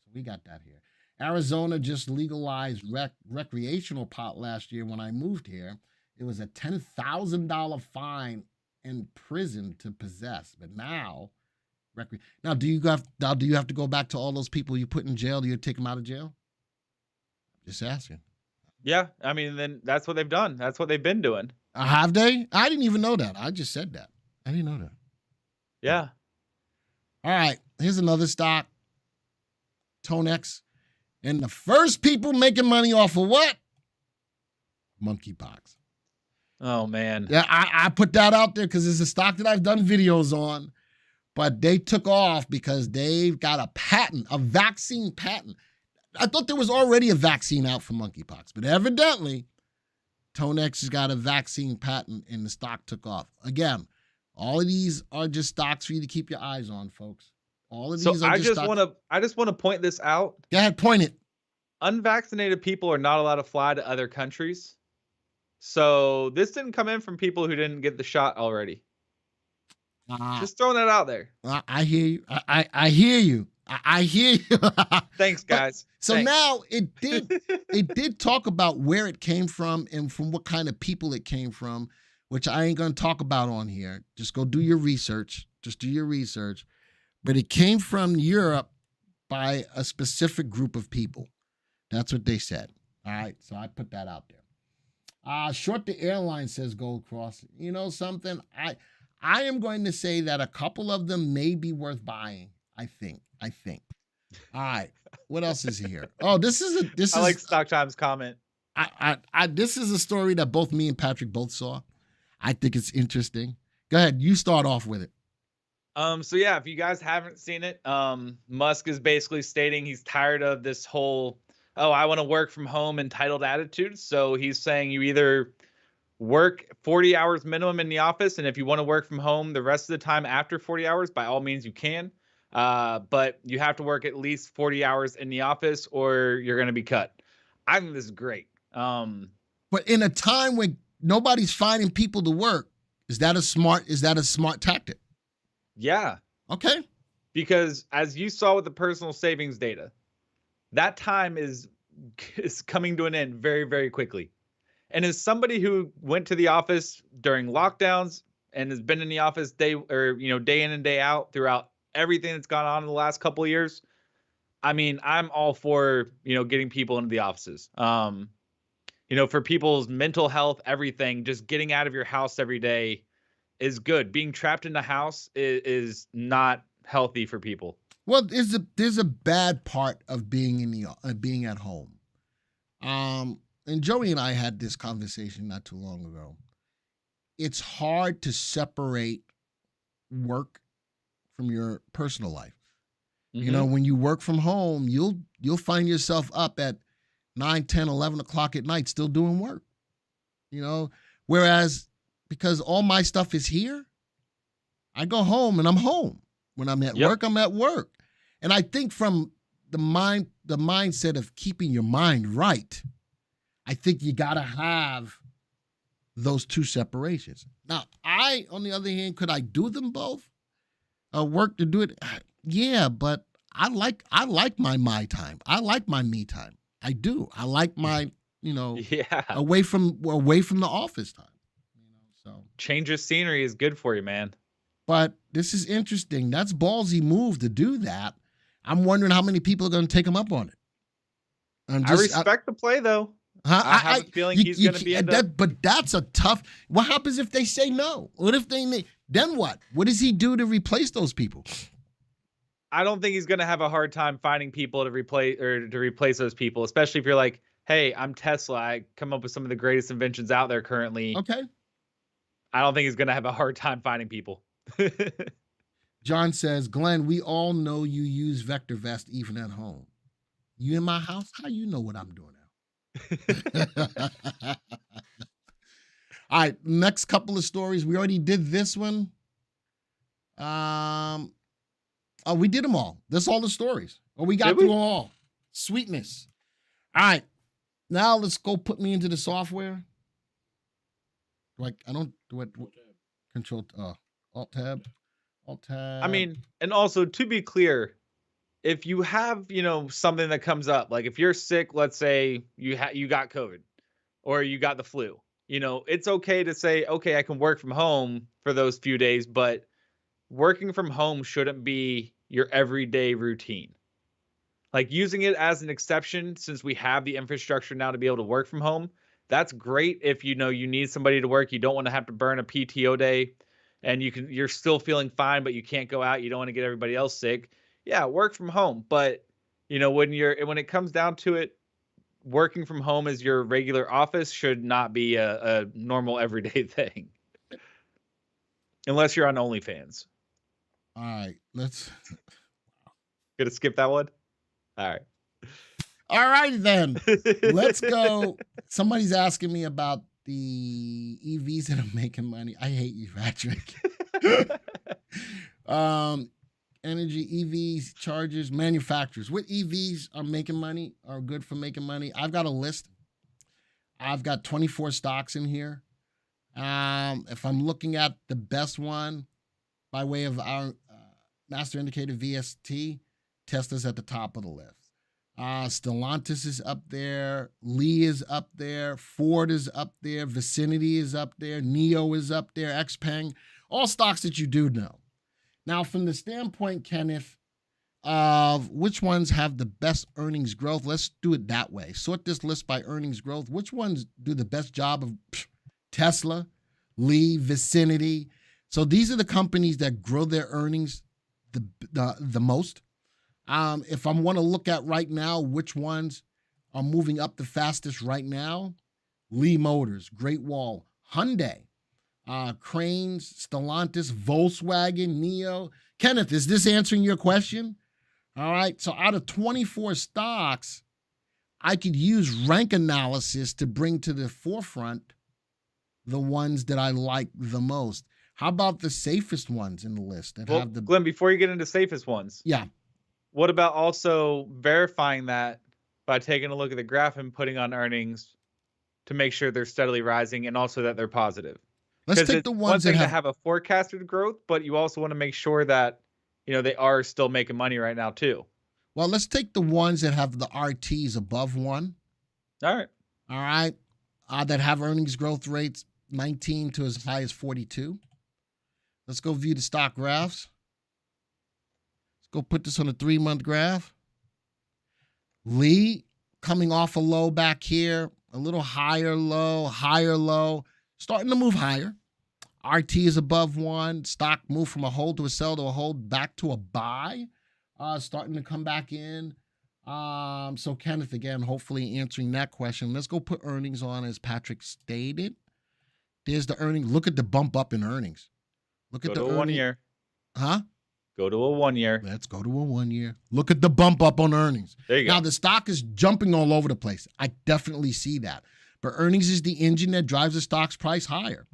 So we got that here. Arizona just legalized recreational pot last year. When I moved here, it was a $10,000 fine and prison to possess. But now do you have to go back to all those people you put in jail? Do you take them out of jail? Just asking. Yeah, I mean, then that's what they've done. That's what they've been doing. Have they? I didn't even know that. I just said that. I didn't know that. Yeah. All right. Here's another stock. Tonex. And the first people making money off of what? Monkeypox. Oh, man. Yeah, I put that out there because it's a stock that I've done videos on. But they took off because they've got a patent, a vaccine patent. I thought there was already a vaccine out for monkeypox, but evidently, Tonex has got a vaccine patent and the stock took off. Again, all of these are just stocks for you to keep your eyes on, folks. All of these are I just want to point this out. Go ahead, point it. Unvaccinated people are not allowed to fly to other countries. So this didn't come in from people who didn't get the shot already. Just throwing that out there. I hear you. I hear you. I hear you. Thanks, guys. Thanks. Now it did talk about where it came from and from what kind of people it came from, which I ain't going to talk about on here. Just go do your research. Just do your research. But it came from Europe by a specific group of people. That's what they said. All right. So I put that out there. Short the Airline, says Gold Cross. You know something? I am going to say that a couple of them may be worth buying. I think. All right. What else is here? Oh, I like Stock Times comment. This is a story that both me and Patrick both saw. I think it's interesting. Go ahead. You start off with it. So yeah, if you guys haven't seen it, Musk is basically stating he's tired of this whole, I want to work from home entitled attitude. So he's saying you either work 40 hours minimum in the office, and if you want to work from home the rest of the time after 40 hours, by all means you can. But you have to work at least 40 hours in the office or you're going to be cut. I think this is great. But in a time when nobody's finding people to work, is that a smart tactic? Yeah. Okay. Because as you saw with the personal savings data, that time is coming to an end very, very quickly. And as somebody who went to the office during lockdowns and has been in the office day in and day out throughout everything that's gone on in the last couple of years, I mean, I'm all for, getting people into the offices. For people's mental health, everything, just getting out of your house every day is good. Being trapped in the house is not healthy for people. Well, there's a bad part of being being at home. And Joey and I had this conversation not too long ago. It's hard to separate work from your personal life. Mhm. When you work from home, you'll find yourself up at 9, 10, 11 o'clock at night still doing work. Whereas because all my stuff is here, I go home and I'm home. When I'm at Yep. work, I'm at work. And I think from the mindset of keeping your mind right, I think you got to have those two separations. Now, on the other hand, could I do them both? Work to do it? Yeah, but I like my time. I like my me time. I do. I like my, Yeah. away from the office time. So Change of scenery is good for you, man. But this is interesting. That's ballsy move to do that. I'm wondering how many people are going to take him up on it. I respect the play, though. I have a feeling he's going to be but that's a tough. What happens if they say no? What if then what? What does he do to replace those people? I don't think he's going to have a hard time finding people to replace those people, especially if you're like, hey, I'm Tesla. I come up with some of the greatest inventions out there currently. Okay. I don't think he's going to have a hard time finding people. John says, Glenn, we all know you use VectorVest even at home. You in my house? How you know what I'm doing now? All right, next couple of stories. We already did this one. We did them all. That's all the stories. We got through them all. Sweetness. All right, now let's go put me into the software. I don't do it. Control Alt tab. I mean, and also to be clear, if you have, something that comes up, like if you're sick, let's say you got COVID or you got the flu, it's okay to say, okay, I can work from home for those few days, but working from home shouldn't be your everyday routine. Like using it as an exception, since we have the infrastructure now to be able to work from home, that's great. If you need somebody to work, you don't want to have to burn a PTO day, and you're still feeling fine, but you can't go out. You don't want to get everybody else sick. Yeah, work from home. But when it comes down to it, working from home as your regular office should not be a normal everyday thing, unless you're on OnlyFans. All right, let's. Gonna skip that one. All right. All right, then. Let's go. Somebody's asking me about the EVs that are making money. I hate you, Patrick. Energy, EVs, chargers, manufacturers. What EVs are making money, are good for making money? I've got a list. I've got 24 stocks in here. If I'm looking at the best one by way of our master indicator VST, Tesla's at the top of the list. Stellantis is up there. Lee is up there. Ford is up there. Vicinity is up there. NIO is up there. XPeng. All stocks that you do know. Now, from the standpoint, Kenneth, of which ones have the best earnings growth, let's do it that way. Sort this list by earnings growth. Which ones do the best job of Tesla, Lee, Vicinity? So these are the companies that grow their earnings the most. If I want to look at right now, which ones are moving up the fastest right now? Lee Motors, Great Wall, Hyundai, Cranes, Stellantis, Volkswagen, NIO. Kenneth, is this answering your question? All right. So out of 24 stocks, I could use rank analysis to bring to the forefront the ones that I like the most. How about the safest ones in the list? Glenn, before you get into safest ones. Yeah. What about also verifying that by taking a look at the graph and putting on earnings to make sure they're steadily rising and also that they're positive? Let's take the ones that have a forecasted growth, but you also want to make sure that, they are still making money right now too. Well, let's take the ones that have the RTs above 1. All right. All right. That have earnings growth rates 19 to as high as 42. Let's go view the stock graphs. Let's go put this on a 3-month graph. Lee coming off a low back here, a little higher low, starting to move higher. RT is above 1. Stock moved from a hold to a sell to a hold back to a buy, starting to come back in. So Kenneth, again, hopefully answering that question. Let's go put earnings on as Patrick stated. There's the earnings. Look at the bump up in earnings. Look at the 1 year. Huh? Go to a 1 year. Let's go to a 1 year. Look at the bump up on earnings. There you Now, go. the stock is jumping all over the place. I definitely see that. But earnings is the engine that drives the stock's price higher.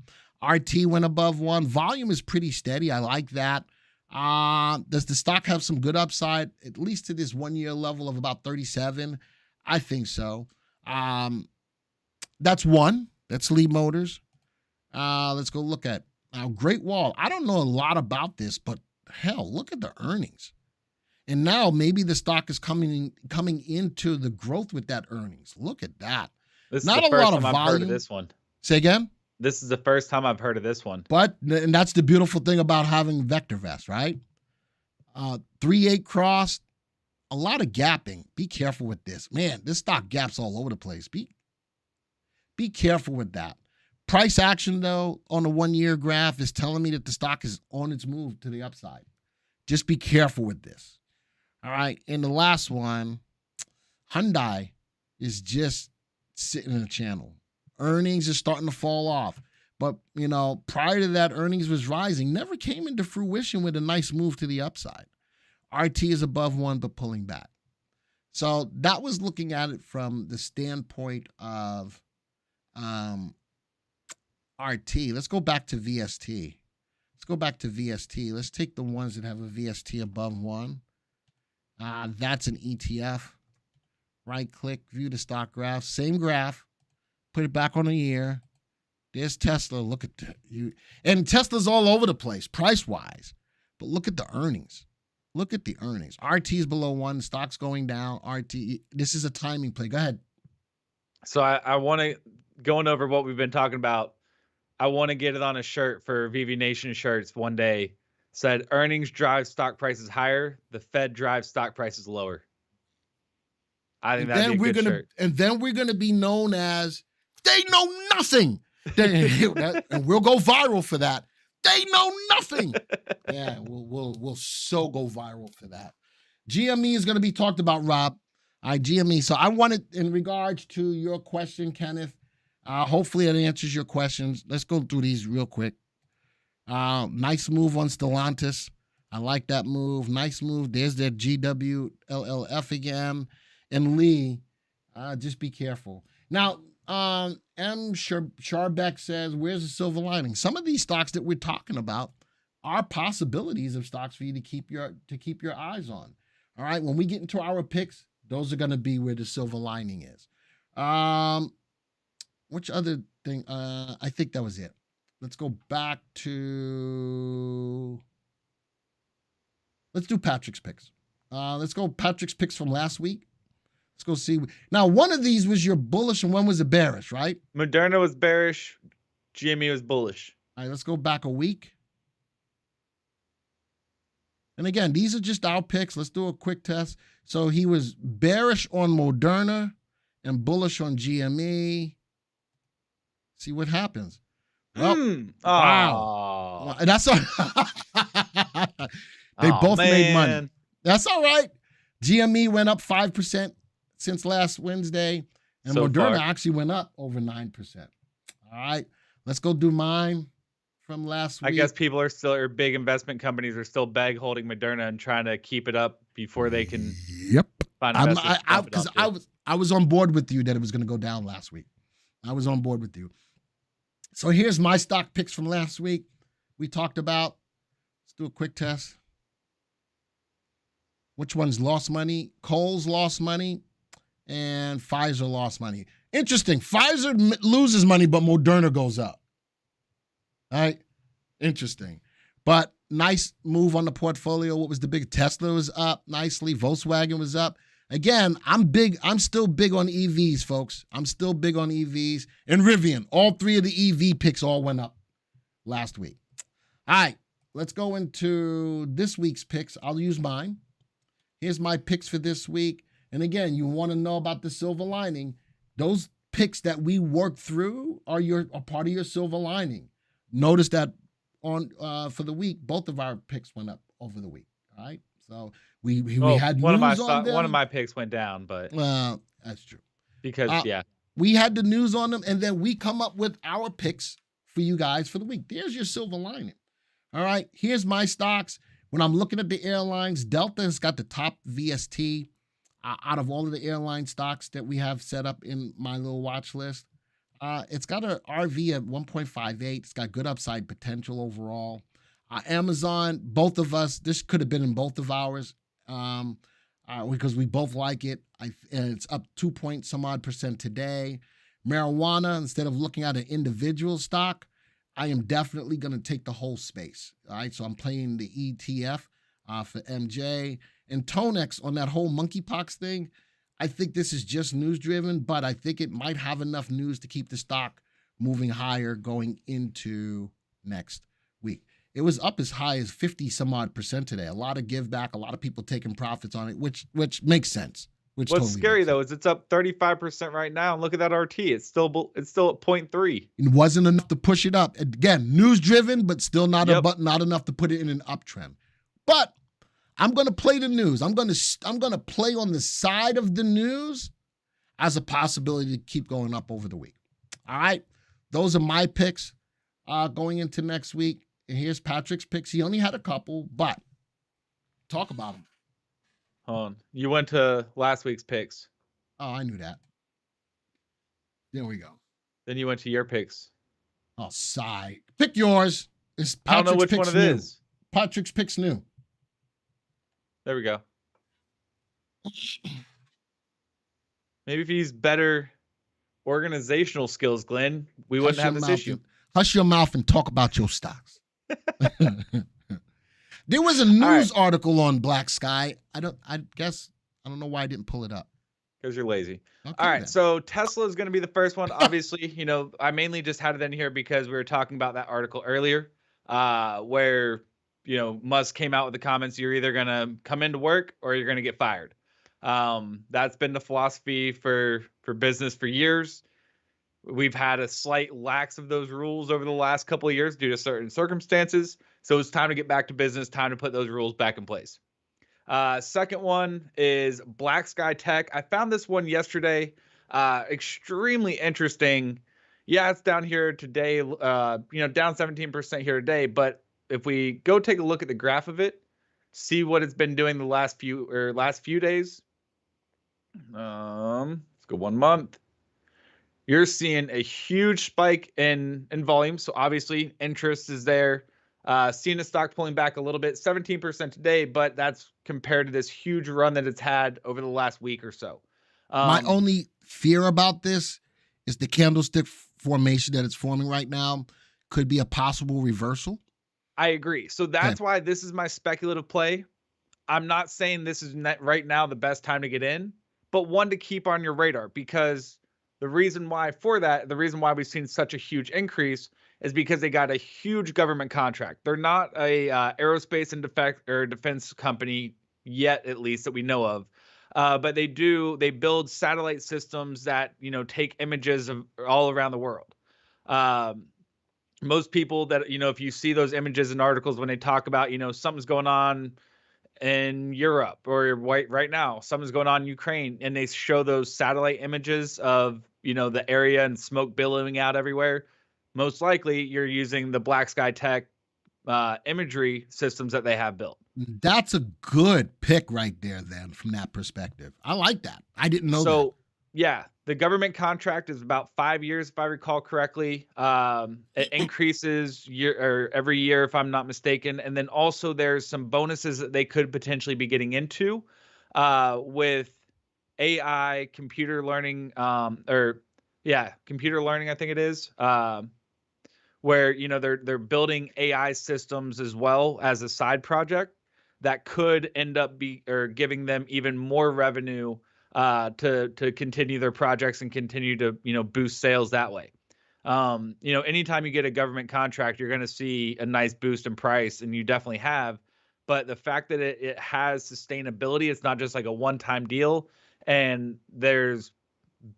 RT went above 1. Volume is pretty steady. I like that. Does the stock have some good upside, at least to this 1 year level of about 37? I think so. That's one. That's Lee Motors. Let's go look at Great Wall. I don't know a lot about this, but hell, look at the earnings. And now maybe the stock is coming into the growth with that earnings. Look at that. This Not is the a first lot of time I've heard of volume. this one. Say again? This is the first time I've heard of this one. And that's the beautiful thing about having VectorVest, right? 3-8 cross, a lot of gapping. Be careful with this. Man, this stock gaps all over the place. Be careful with that. Price action, though, on the 1 year graph is telling me that the stock is on its move to the upside. Just be careful with this. All right. And the last one, Hyundai is just sitting in a channel. Earnings are starting to fall off. But, prior to that, earnings was rising. Never came into fruition with a nice move to the upside. RT is above 1, but pulling back. So that was looking at it from the standpoint of RT. Let's go back to VST. Let's take the ones that have a VST above 1. That's an ETF. Right click, view the stock graph. Same graph. Put it back on a year. There's Tesla. Look at you. And Tesla's all over the place, price-wise. But look at the earnings. RT is below 1. Stock's going down. RT. This is a timing play. Go ahead. So I want to, going over what we've been talking about, I want to get it on a shirt for VV Nation shirts one day. Said earnings drive stock prices higher. The Fed drives stock prices lower. I think that'd be a good shirt. And then we're gonna be known as they know nothing. And we'll go viral for that. They know nothing. Yeah, we'll so go viral for that. GME is gonna be talked about, Rob. All right, GME. So I wanted, in regards to your question, Kenneth, hopefully it answers your questions. Let's go through these real quick. Nice move on Stellantis. I like that move. Nice move. There's that GWLLF again. And Lee, just be careful. Now, M. Charbeck says, where's the silver lining? Some of these stocks that we're talking about are possibilities of stocks for you to keep your eyes on. All right, when we get into our picks, those are going to be where the silver lining is. Which other thing? I think that was it. Let's go back to... Let's do Patrick's picks. Let's go Patrick's picks from last week. Let's go see. Now, one of these was your bullish and one was a bearish, right? Moderna was bearish. GME was bullish. All right, let's go back a week. And again, these are just our picks. Let's do a quick test. So he was bearish on Moderna and bullish on GME. See what happens. Well, wow. That's all. They both made money. That's all right. GME went up 5% since last Wednesday, and so Moderna actually went up over 9%. All right, let's go do mine from last week. I guess people are still, or big investment companies are still bag holding Moderna and trying to keep it up before they can. Yep. Find because I was on board with you that it was going to go down last week. I was on board with you. So here's my stock picks from last week. We talked about. Let's do a quick test. Which ones lost money? Kohrs lost money, and Pfizer lost money. Interesting. Pfizer loses money, but Moderna goes up. All right? Interesting. But nice move on the portfolio. What was the big? Tesla was up nicely. Volkswagen was up. Again, I'm still big on EVs, folks. I'm still big on EVs. And Rivian, all three of the EV picks all went up last week. All right, let's go into this week's picks. I'll use mine. Here's my picks for this week. And again, you want to know about the silver lining. Those picks that we work through are part of your silver lining. Notice that for the week, both of our picks went up over the week. All right, so we had one news on them. One of my picks went down, but that's true because we had the news on them, and then we come up with our picks for you guys for the week. There's your silver lining. All right, here's my stocks. When I'm looking at the airlines, Delta has got the top VST out of all of the airline stocks that we have set up in my little watch list. It's got an RV at 1.58. It's got good upside potential overall. Amazon, both of us, this could have been in both of ours because we both like it. And it's up 2-point-some-odd% today. Marijuana, instead of looking at an individual stock, I am definitely going to take the whole space. All right, so I'm playing the ETF for MJ. And Tonex on that whole monkeypox thing, I think this is just news-driven, but I think it might have enough news to keep the stock moving higher going into next week. It was up as high as 50-some-odd% today. A lot of give back, a lot of people taking profits on it, which makes sense. What's totally scary though is it's up 35% right now, and look at that RT. It's still at 0.3. It wasn't enough to push it up. Again, news-driven, but still not enough to put it in an uptrend. But I'm going to play the news. I'm going to play on the side of the news as a possibility to keep going up over the week. All right, those are my picks going into next week. And here's Patrick's picks. He only had a couple, but talk about them. Hold on. You went to last week's picks. Oh, I knew that. There we go. Then you went to your picks. Oh, sigh. Pick yours. It's Patrick's I don't know which picks one it new. is. Patrick's picks new. There we go. Maybe if you use better organizational skills, Glenn, we wouldn't have this issue. Hush your mouth and talk about your stocks. There was a news article on Black Sky. I don't know why I didn't pull it up. Because you're lazy. Okay, all right, then. so Tesla is going to be the first one. Obviously, I mainly just had it in here because we were talking about that article earlier, where Musk came out with the comments: you're either going to come into work or you're going to get fired. That's been the philosophy for business for years. We've had a slight lax of those rules over the last couple of years due to certain circumstances. So it's time to get back to business, time to put those rules back in place. Second one is Black Sky Tech. I found this one yesterday. Extremely interesting. Yeah, it's down here today, down 17% here today. But if we go take a look at the graph of it, see what it's been doing the last few days. Let's go 1 month. You're seeing a huge spike in volume. So obviously interest is there. Seeing the stock pulling back a little bit, 17% today, but that's compared to this huge run that it's had over the last week or so. My only fear about this is the candlestick formation that it's forming right now could be a possible reversal. I agree. So that's why this is my speculative play. I'm not saying this is right now the best time to get in, but one to keep on your radar, because the reason why we've seen such a huge increase is because they got a huge government contract. They're not a aerospace and defense company yet, at least that we know of. But they build satellite systems that, take images of all around the world. Most people that, if you see those images and articles when they talk about, something's going on in Europe or right now, something's going on in Ukraine, and they show those satellite images of, the area and smoke billowing out everywhere. Most likely you're using the Black Sky Tech imagery systems that they have built. That's a good pick right there then from that perspective. I like that. I didn't know that. So, yeah, the government contract is about 5 years, if I recall correctly. It increases every year, if I'm not mistaken. And then also there's some bonuses that they could potentially be getting into with AI, computer learning, computer learning, I think it is, where they're building AI systems as well as a side project that could end up giving them even more revenue to continue their projects and continue to boost sales that way. Anytime you get a government contract, you're going to see a nice boost in price, and you definitely have. But the fact that it has sustainability, it's not just like a one-time deal, and there's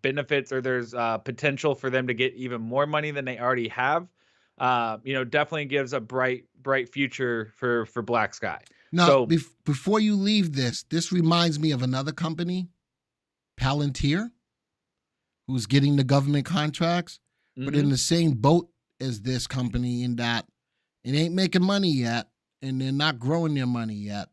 benefits or there's potential for them to get even more money than they already have. Definitely gives a bright future for Black Sky. Now, So before you leave this reminds me of another company, Palantir, who's getting the government contracts, but in the same boat as this company in that it ain't making money yet, and they're not growing their money yet,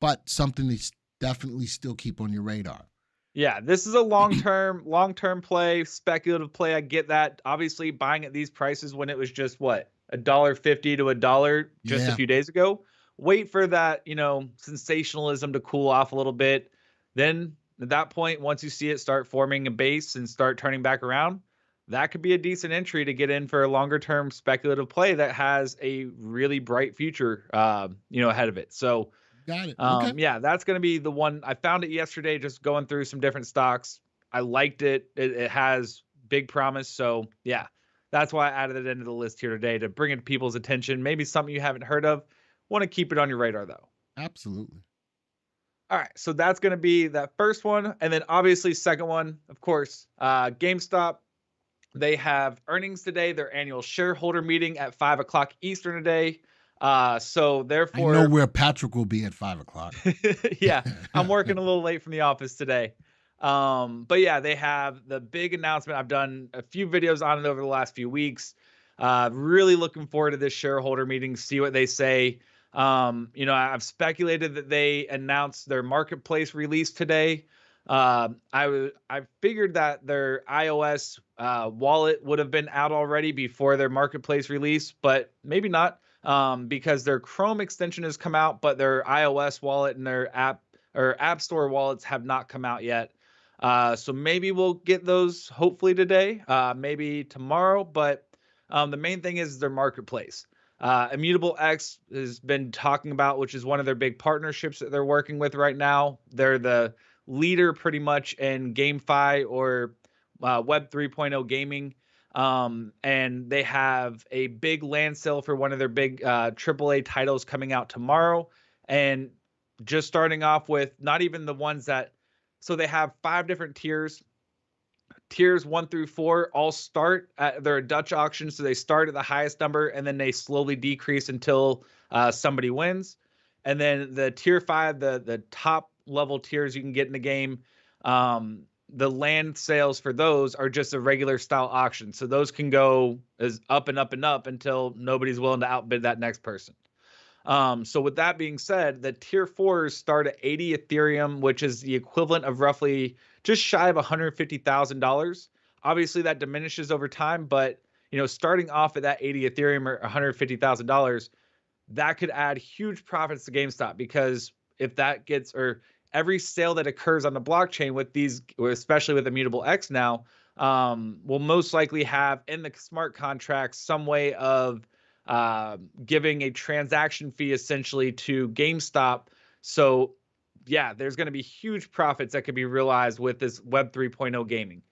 but something to definitely still keep on your radar. Yeah, this is a long-term play, speculative play. I get that. Obviously, buying at these prices when it was just what, $1.50 to $1 just a few days ago. Wait for that, sensationalism to cool off a little bit. Then at that point, once you see it start forming a base and start turning back around, that could be a decent entry to get in for a longer-term speculative play that has a really bright future, ahead of it. So. Got it. Okay. Yeah, that's going to be the one. I found it yesterday, just going through some different stocks. I liked it. It has big promise. So yeah, that's why I added it into the list here today to bring it to people's attention. Maybe something you haven't heard of. Want to keep it on your radar though. Absolutely. All right. So that's going to be that first one. And then obviously second one, of course, GameStop. They have earnings today, their annual shareholder meeting at 5:00 Eastern today. So therefore, I know where Patrick will be at 5:00. Yeah, I'm working a little late from the office today. But yeah, they have the big announcement. I've done a few videos on it over the last few weeks. Really looking forward to this shareholder meeting, see what they say. I've speculated that they announced their marketplace release today. I figured that their iOS wallet would have been out already before their marketplace release, but maybe not. Because their Chrome extension has come out, but their iOS wallet and their App Store wallets have not come out yet. So maybe we'll get those hopefully today, maybe tomorrow. But the main thing is their marketplace. Immutable X has been talking about, which is one of their big partnerships that they're working with right now. They're the leader pretty much in GameFi or Web 3.0 gaming. And they have a big land sale for one of their big AAA titles coming out tomorrow. And just starting off with not even the ones that, so they have 5 different tiers. Tiers 1 through 4 all start at their Dutch auction. So they start at the highest number and then they slowly decrease until somebody wins. And then the tier 5, the top level tiers you can get in the game, the land sales for those are just a regular style auction. So those can go as up and up and up until nobody's willing to outbid that next person. So with that being said, the tier 4s start at 80 Ethereum, which is the equivalent of roughly just shy of $150,000. Obviously that diminishes over time, but starting off at that 80 Ethereum or $150,000, that could add huge profits to GameStop, because if that gets, or every sale that occurs on the blockchain with these, especially with Immutable X now, will most likely have in the smart contracts some way of giving a transaction fee essentially to GameStop. So yeah, there's going to be huge profits that could be realized with this Web 3.0 gaming.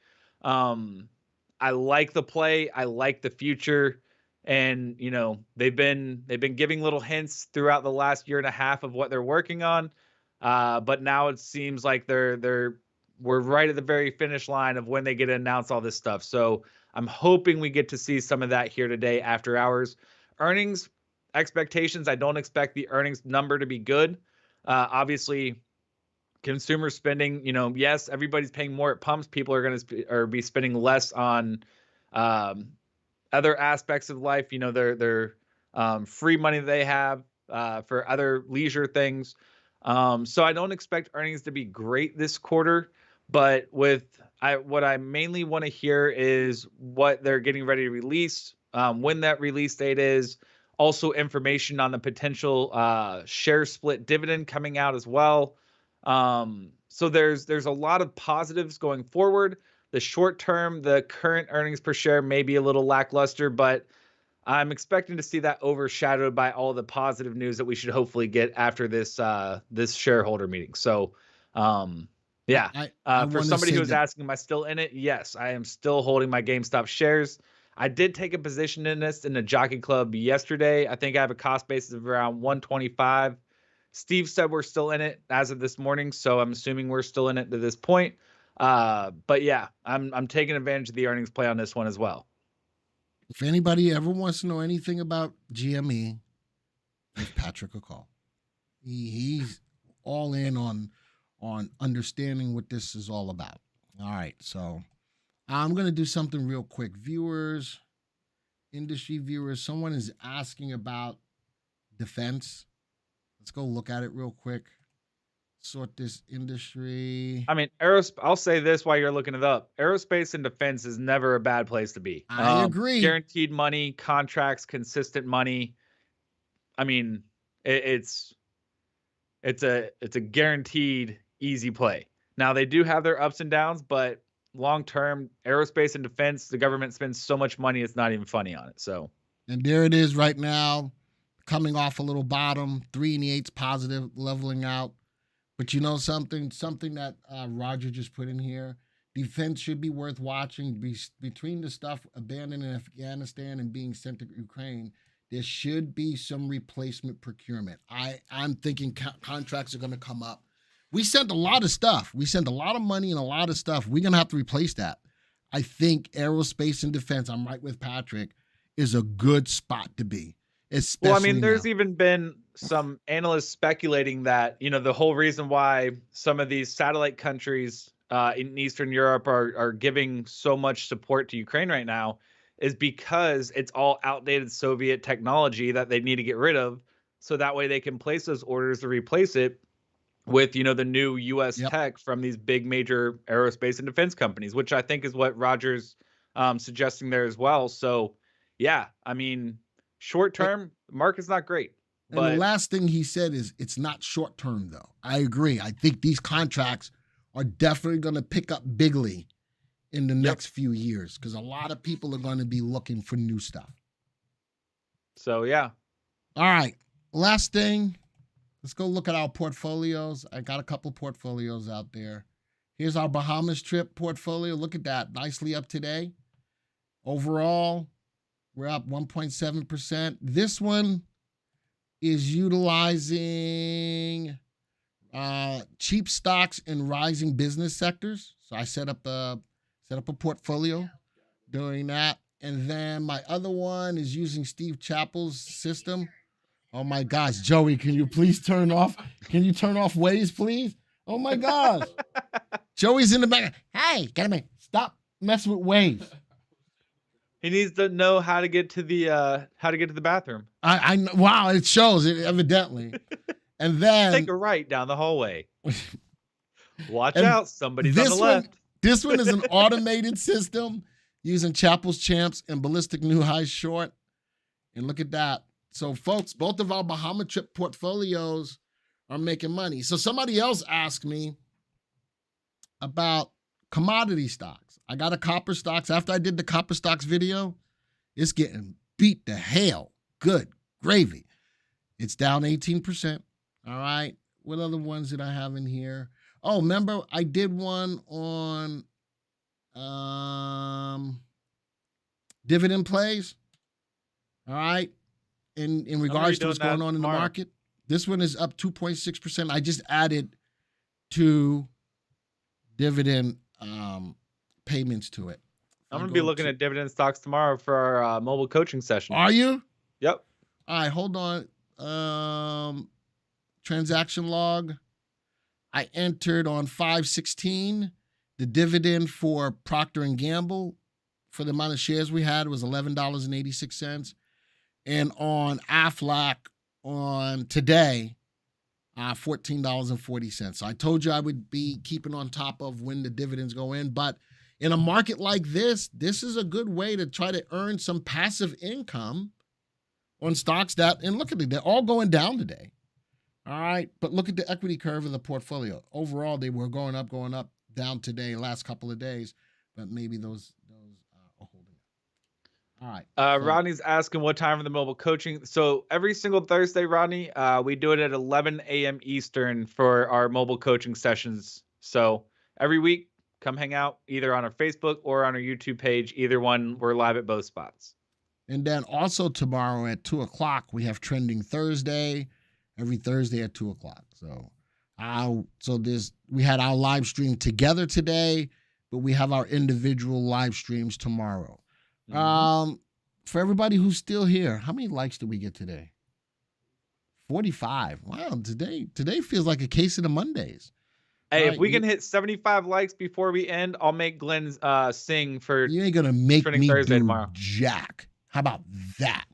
I like the play. I like the future. And, they've been giving little hints throughout the last year and a half of what they're working on. But now it seems like we're right at the very finish line of when they get to announce all this stuff. So I'm hoping we get to see some of that here today after hours. Earnings expectations, I don't expect the earnings number to be good. Obviously, consumer spending, yes, everybody's paying more at pumps. People are going to be spending less on other aspects of life. Their free money that they have for other leisure things. So I don't expect earnings to be great this quarter, but what I mainly want to hear is what they're getting ready to release, when that release date is, also information on the potential share split dividend coming out as well. So there's a lot of positives going forward. The short term, the current earnings per share may be a little lackluster, but I'm expecting to see that overshadowed by all the positive news that we should hopefully get after this shareholder meeting. So, yeah. I For want to somebody say who was that asking, am I still in it? Yes, I am still holding my GameStop shares. I did take a position in this in the Jockey Club yesterday. I think I have a cost basis of around 125. Steve said we're still in it as of this morning, so I'm assuming we're still in it to this point. But yeah, I'm taking advantage of the earnings play on this one as well. if anybody ever wants to know anything about GME, give Patrick a call. He's all in on understanding what this is all about. All right, so I'm gonna do something real quick. Viewers, industry viewers, someone is asking about defense. Let's go look at it real quick. Sort this industry. I mean, I'll say this while you're looking it up. Aerospace and defense is never a bad place to be. I agree. Guaranteed money, contracts, consistent money. I mean, it's a guaranteed easy play. Now they do have their ups and downs, but long term, aerospace and defense, the government spends so much money, it's not even funny on it. So, and there it is right now, coming off a little bottom, 3 and 8's positive, leveling out. But you know something that Roger just put in here, defense should be worth watching. Between the stuff abandoning Afghanistan and being sent to Ukraine, there should be some replacement procurement. I'm thinking contracts are going to come up. We sent a lot of stuff. We sent a lot of money and a lot of stuff. We're going to have to replace that. I think aerospace and defense, I'm right with Patrick, is a good spot to be. Well, I mean, there's even been some analysts speculating that, the whole reason why some of these satellite countries in Eastern Europe are giving so much support to Ukraine right now is because it's all outdated Soviet technology that they need to get rid of. So that way they can place those orders to replace it with, the new U.S. tech from these big major aerospace and defense companies, which I think is what Roger's suggesting there as well. So, yeah, I mean, short term, the market's not great. And the last thing he said is it's not short term, though. I agree. I think these contracts are definitely going to pick up bigly in the next few years because a lot of people are going to be looking for new stuff. So, yeah. All right. Last thing. Let's go look at our portfolios. I got a couple portfolios out there. Here's our Bahamas trip portfolio. Look at that. Nicely up today. Overall, we're up 1.7%. This one is utilizing cheap stocks in rising business sectors. So I set up a portfolio doing that. And then my other one is using Steve Chappell's system. Oh my gosh, Joey, can you please turn off? Can you turn off Waze, please? Oh my gosh. Joey's in the back. Hey, get him. Stop messing with Waze. He needs to know how to get to the bathroom. I wow, it shows it evidently. And then take a right down the hallway. Watch out, somebody's on the left. This one is an automated system using Chappell's Champs and Ballistic New High Short. And look at that. So, folks, both of our Bahama trip portfolios are making money. So somebody else asked me about commodity stocks. I got a copper stocks. After I did the copper stocks video, it's getting beat to hell. Good gravy. It's down 18%. All right. What other ones did I have in here? Oh, remember I did one on dividend plays. All right. In regards to what's going on in the market. This one is up 2.6%. I just added 2 dividend payments to it. I'm going to be looking at dividend stocks tomorrow for our mobile coaching session. Are you? Yep. All right, hold on. Transaction log. I entered on 5/16. The dividend for Procter & Gamble for the amount of shares we had was $11.86. And on Aflac on today, $14.40. So I told you I would be keeping on top of when the dividends go in. But in a market like this is a good way to try to earn some passive income on stocks and look at it, they're all going down today. All right, but look at the equity curve of the portfolio. Overall, they were going up, down today, last couple of days, but maybe those are holding up. All right. So, Rodney's asking what time for the mobile coaching. So every single Thursday, Rodney, we do it at 11 a.m. Eastern for our mobile coaching sessions. So every week, come hang out either on our Facebook or on our YouTube page. Either one, we're live at both spots. and then also tomorrow at 2:00, we have Trending Thursday, every Thursday at 2:00. We had our live stream together today, but we have our individual live streams tomorrow. For everybody who's still here, how many likes did we get today? 45. Wow, today feels like a case of the Mondays. Hey, Right, if we can hit 75 likes before we end, I'll make Glenn sing for. You ain't gonna make Trending me Thursday do tomorrow. jack. How about that?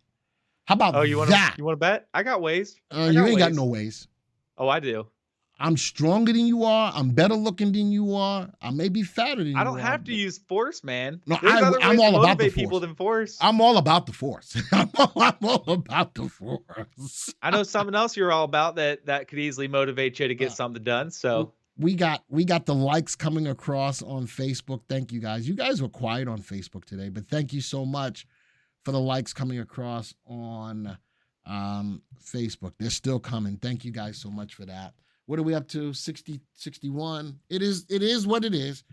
How about Oh, you want that? to bet? I got ways. You ain't got no ways. Oh, I do. I'm stronger than you are. I'm better looking than you are. I may be fatter than you are. I don't have to use force, man. No, There's other I'm ways all to about the motivate force. people than force. I'm all about the force. I'm all about the force. I know something else you're all about that could easily motivate you to get something done. So we got the likes coming across on Facebook. Thank you guys. You guys were quiet on Facebook today, but thank you so much for the likes coming across on Facebook. They're still coming. Thank you guys so much for that. What are we up to? 60, 61. It is what it is,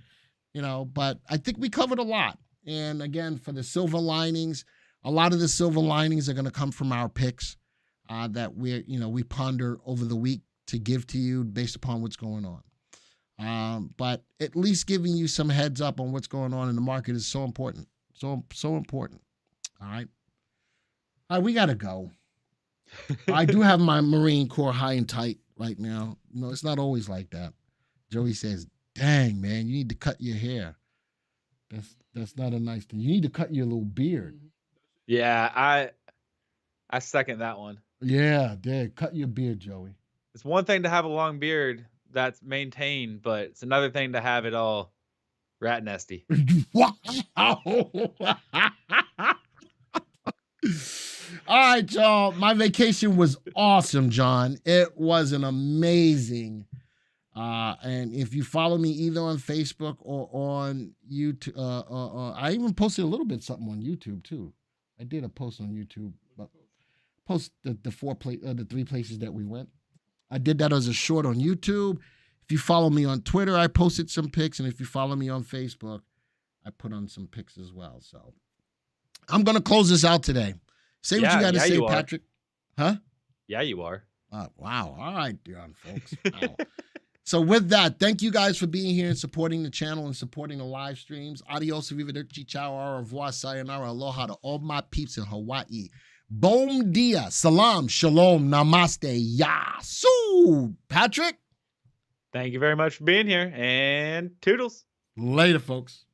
but I think we covered a lot. And again, for the silver linings, a lot of the silver linings are going to come from our picks that we ponder over the week to give to you based upon what's going on. But at least giving you some heads up on what's going on in the market is so important. So important. All right, we got to go. I do have my Marine Corps high and tight right now. No, it's not always like that. Joey says, dang, man, you need to cut your hair. That's not a nice thing. You need to cut your little beard. yeah, I second that one. Yeah, cut your beard, Joey. It's one thing to have a long beard that's maintained, but it's another thing to have it all rat nesty. Wow. All right, y'all. My vacation was awesome, John. It was an amazing. And if you follow me either on Facebook or on YouTube, I even posted a little bit something on YouTube too. I did a post on YouTube, but post the 3 places that we went. I did that as a short on YouTube. If you follow me on Twitter, I posted some pics, and if you follow me on Facebook, I put on some pics as well. So I'm gonna close this out today. Say what you got to say, Patrick. Huh? Yeah, you are. Wow. All right, Dion, folks. Wow. So with that, thank you guys for being here and supporting the channel and supporting the live streams. Adios, arrivederci, ciao, au revoir, sayonara, aloha to all my peeps in Hawaii. Bom dia, salam, shalom, namaste, yasu. Patrick? Thank you very much for being here, and toodles. Later, folks.